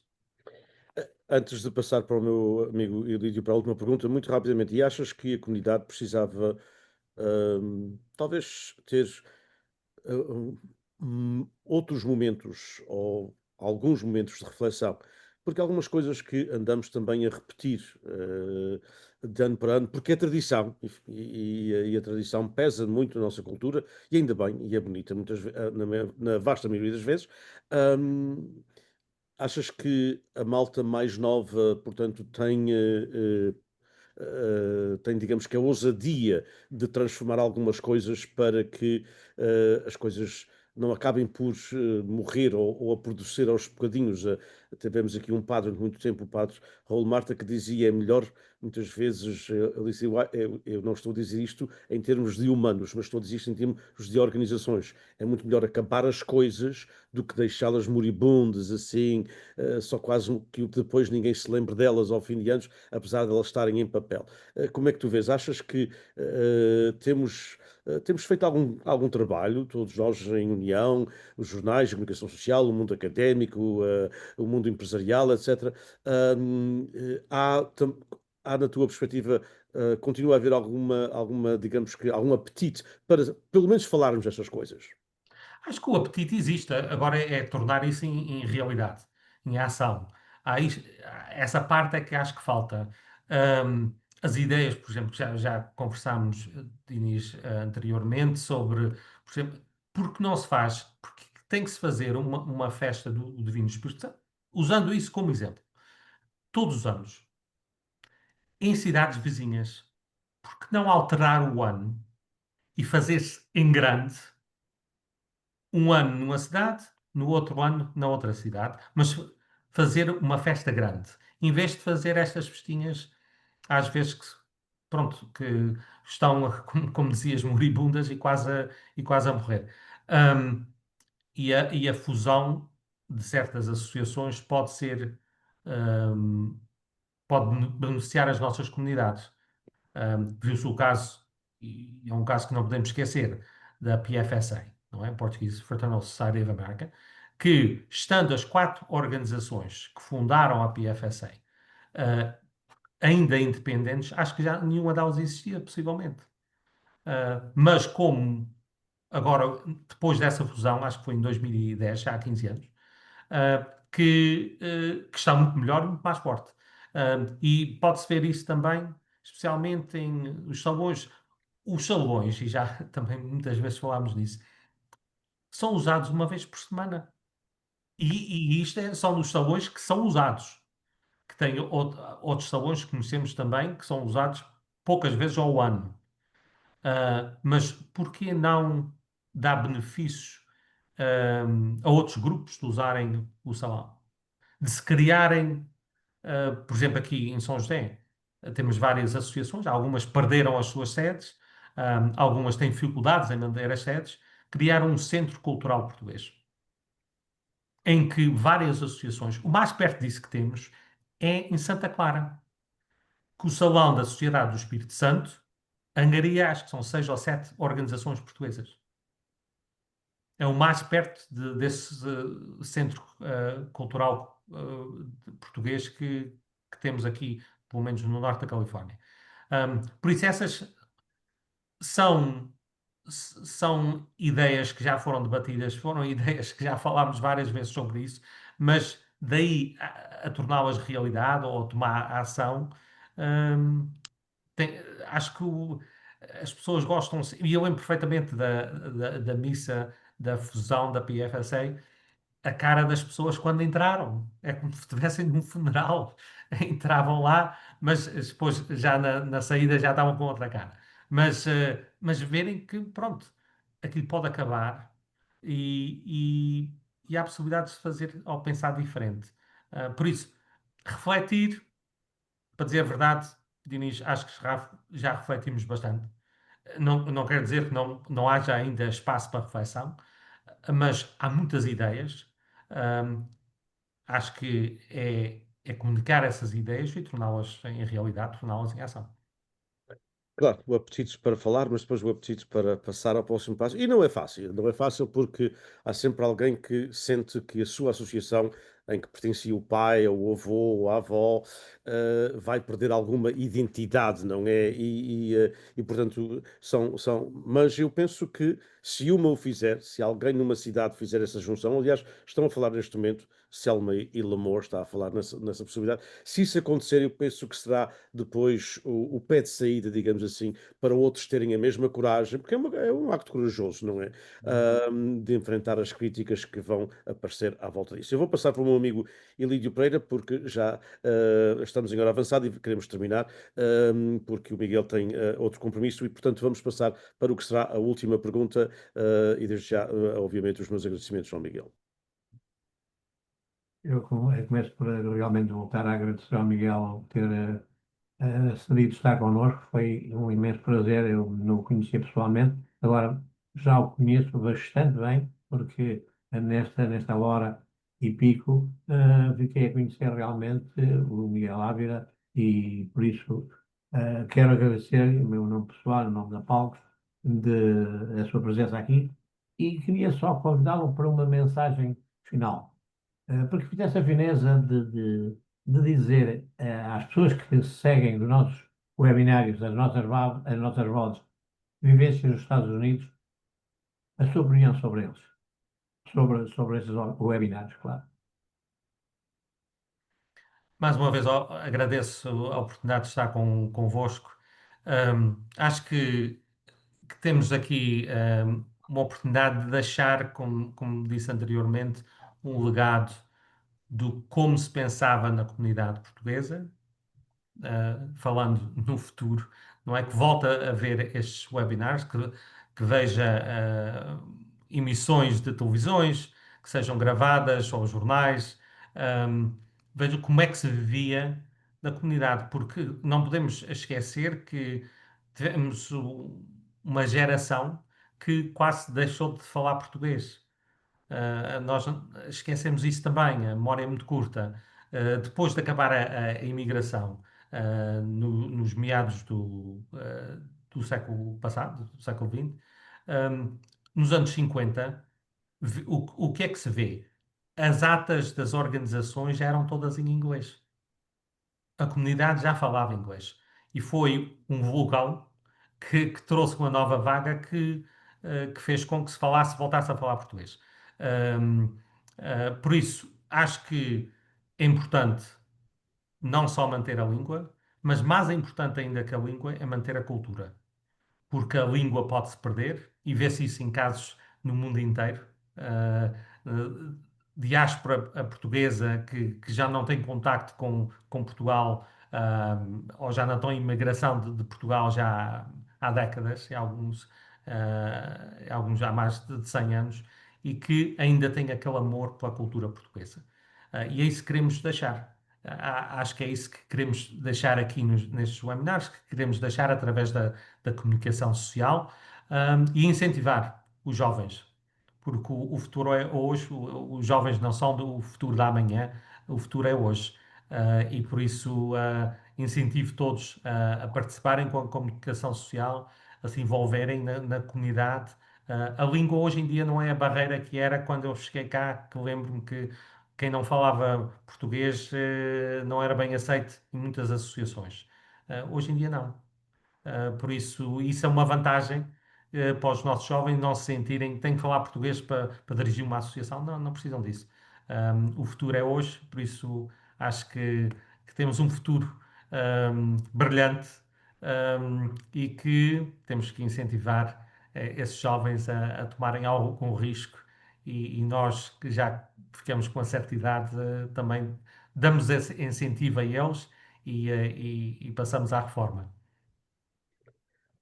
A: Antes de passar para o meu amigo Ilídio para a última pergunta, muito rapidamente, e achas que a comunidade precisava, talvez, ter outros momentos ou alguns momentos de reflexão? Porque algumas coisas que andamos também a repetir de ano para ano, porque é tradição, e a tradição pesa muito na nossa cultura, e ainda bem, e é bonita, na vasta maioria das vezes. Hum, Achas que a malta mais nova, portanto, tem, digamos que a ousadia de transformar algumas coisas para que as coisas não acabem por morrer ou a produzir aos bocadinhos? Tivemos aqui um padre, de muito tempo, o padre Raul Marta, que dizia: é melhor, muitas vezes, ele dizia: eu não estou a dizer isto em termos de humanos, mas estou a dizer isto em termos de organizações. É muito melhor acabar as coisas do que deixá-las moribundas, assim, só quase que depois ninguém se lembre delas ao fim de anos, apesar de elas estarem em papel. Como é que tu vês? Achas que temos feito algum trabalho, todos nós em união, os jornais, a comunicação social, o mundo académico, o mundo empresarial, etc. Há, na tua perspectiva, continua a haver digamos que, algum apetite para, pelo menos, falarmos destas coisas?
C: Acho que o apetite existe, agora é tornar isso em realidade, em ação. Essa parte é que acho que falta. Ahm, as ideias, por exemplo, que já conversámos, Dinis, anteriormente, sobre, por exemplo, porque não se faz, porque tem que se fazer uma festa do Divino Espírito Santo, usando isso como exemplo, todos os anos, em cidades vizinhas, porque não alterar o ano e fazer-se em grande? Um ano numa cidade, no outro ano na outra cidade, mas fazer uma festa grande, em vez de fazer estas festinhas, às vezes pronto, que estão, como dizias, moribundas e quase a morrer. Um, e a fusão de certas associações um, pode beneficiar as nossas comunidades. Viu-se o caso, e é um caso que não podemos esquecer, da PFSA, não é? Portuguese Fraternal Society of America, que, estando as 4 organizações que fundaram a PFSA ainda independentes, acho que já nenhuma delas existia, possivelmente. Mas como agora, depois dessa fusão, acho que foi em 2010, já há 15 anos, que está muito melhor e muito mais forte. E pode-se ver isso também, especialmente em os salões. Os salões, e já também muitas vezes falámos nisso, são usados uma vez por semana. E isto são os salões que são usados. Que tem outros salões que conhecemos também, que são usados poucas vezes ao ano. Mas por que não dar benefícios a outros grupos de usarem o salão? De se criarem, por exemplo, aqui em São José, temos várias associações, algumas perderam as suas sedes, algumas têm dificuldades em manter as sedes, criaram um centro cultural português, em que várias associações, o mais perto disso que temos é em Santa Clara, que o Salão da Sociedade do Espírito Santo angaria, acho que são 6 ou 7 organizações portuguesas. É o mais perto desse centro cultural português que temos aqui, pelo menos no norte da Califórnia. Por isso, essas são, são ideias que já foram debatidas, foram ideias que já falámos várias vezes sobre isso, mas daí a torná-las realidade ou tomar a ação, hum, acho que as pessoas gostam, e eu lembro perfeitamente da missa da fusão da PFSA, a cara das pessoas quando entraram. É como se estivessem num funeral. Entravam lá, mas depois já na saída já estavam com outra cara. Mas verem que, pronto, aquilo pode acabar e há possibilidade de se fazer ou pensar diferente. Por isso, refletir, para dizer a verdade, Diniz, acho que já refletimos bastante. Não quer dizer que não haja ainda espaço para reflexão, mas há muitas ideias. Ahm, acho que é comunicar essas ideias e torná-las em realidade, torná-las em ação.
A: Claro, o apetite para falar, mas depois o apetite para passar ao próximo passo. E não é fácil, não é fácil porque há sempre alguém que sente que a sua associação, em que pertencia o pai, ou o avô, ou a avó, vai perder alguma identidade, não é? Portanto, Mas eu penso que se uma o fizer, se alguém numa cidade fizer essa junção, aliás, estão a falar neste momento, Selma e Lamour está a falar nessa possibilidade, se isso acontecer, eu penso que será depois o pé de saída, digamos assim, para outros terem a mesma coragem, porque é um acto corajoso, não é? De enfrentar as críticas que vão aparecer à volta disso. Eu vou passar para o meu amigo Elídio Pereira, porque já estamos em hora avançada e queremos terminar, porque o Miguel tem outro compromisso e, portanto, vamos passar para o que será a última pergunta e desde já, obviamente, os meus agradecimentos, João Miguel.
B: Eu começo por realmente voltar a agradecer ao Miguel ter cedido estar connosco. Foi um imenso prazer. Eu não o conhecia pessoalmente, agora já o conheço bastante bem, porque nesta hora e pico fiquei a conhecer realmente o Miguel Ávila e por isso quero agradecer em meu nome pessoal, em nome da Palco, a sua presença aqui e queria só convidá-lo para uma mensagem final. Porque fizesse a fineza de dizer às pessoas que seguem os nossos webinários, as nossas vozes, vivências nos Estados Unidos, a sua opinião sobre eles, sobre esses webinários, claro.
C: Mais uma vez, agradeço a oportunidade de estar convosco. Acho que temos aqui uma oportunidade de deixar, como disse anteriormente, um legado do como se pensava na comunidade portuguesa, falando no futuro, não é? Que volta a ver estes webinars, que veja emissões de televisões, que sejam gravadas, ou jornais, veja como é que se vivia na comunidade, porque não podemos esquecer que tivemos uma geração que quase deixou de falar português. Nós esquecemos isso também, a memória é muito curta. Depois de acabar a imigração, nos meados do século passado, do século XX, nos anos 50, o que é que se vê? As atas das organizações já eram todas em inglês. A comunidade já falava inglês. E foi um vulcão que trouxe uma nova vaga que fez com que voltasse a falar português. Um, por isso, acho que é importante não só manter a língua, mas mais importante ainda que a língua é manter a cultura, porque a língua pode-se perder e vê-se isso em casos no mundo inteiro. Diáspora portuguesa que já não tem contacto com Portugal, ou já não estão em imigração de Portugal já há décadas, alguns já há mais de 100 anos, e que ainda têm aquele amor pela cultura portuguesa. E é isso que queremos deixar. Acho que é isso que queremos deixar aqui nestes webinars, que queremos deixar através da comunicação social, e incentivar os jovens, porque o futuro é hoje, os jovens não são do futuro da amanhã, o futuro é hoje. E por isso incentivo todos a participarem com a comunicação social, a se envolverem na comunidade. A língua hoje em dia não é a barreira que era quando eu cheguei cá, que lembro-me que quem não falava português não era bem aceito em muitas associações. Hoje em dia não. Por isso é uma vantagem para os nossos jovens não se sentirem que têm que falar português para dirigir uma associação. Não, não precisam disso. O futuro é hoje, por isso acho que temos um futuro brilhante, e que temos que incentivar esses jovens a tomarem algo com risco, e nós que já ficamos com uma certa idade também damos esse incentivo a eles, e passamos à reforma.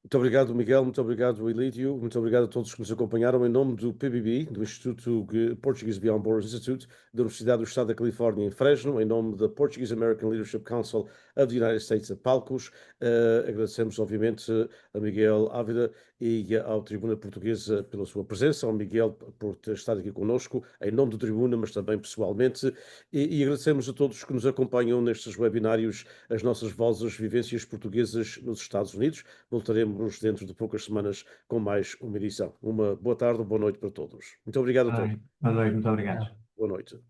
A: Muito obrigado, Miguel. Muito obrigado, Elídio. Muito obrigado a todos que nos acompanharam em nome do PBB, do Instituto Portuguese Beyond Borders Institute, da Universidade do Estado da Califórnia em Fresno, em nome da Portuguese American Leadership Council of the United States of Palcos. Agradecemos, obviamente, a Miguel Ávila e ao Tribuna Portuguesa pela sua presença, ao Miguel por ter estado aqui conosco, em nome do Tribuna, mas também pessoalmente. E agradecemos a todos que nos acompanham nestes webinários, as nossas vozes, vivências portuguesas nos Estados Unidos. Voltaremos dentro de poucas semanas com mais uma edição. Uma boa tarde, boa noite para todos. Muito obrigado a todos.
B: Boa noite, muito obrigado.
A: Boa noite.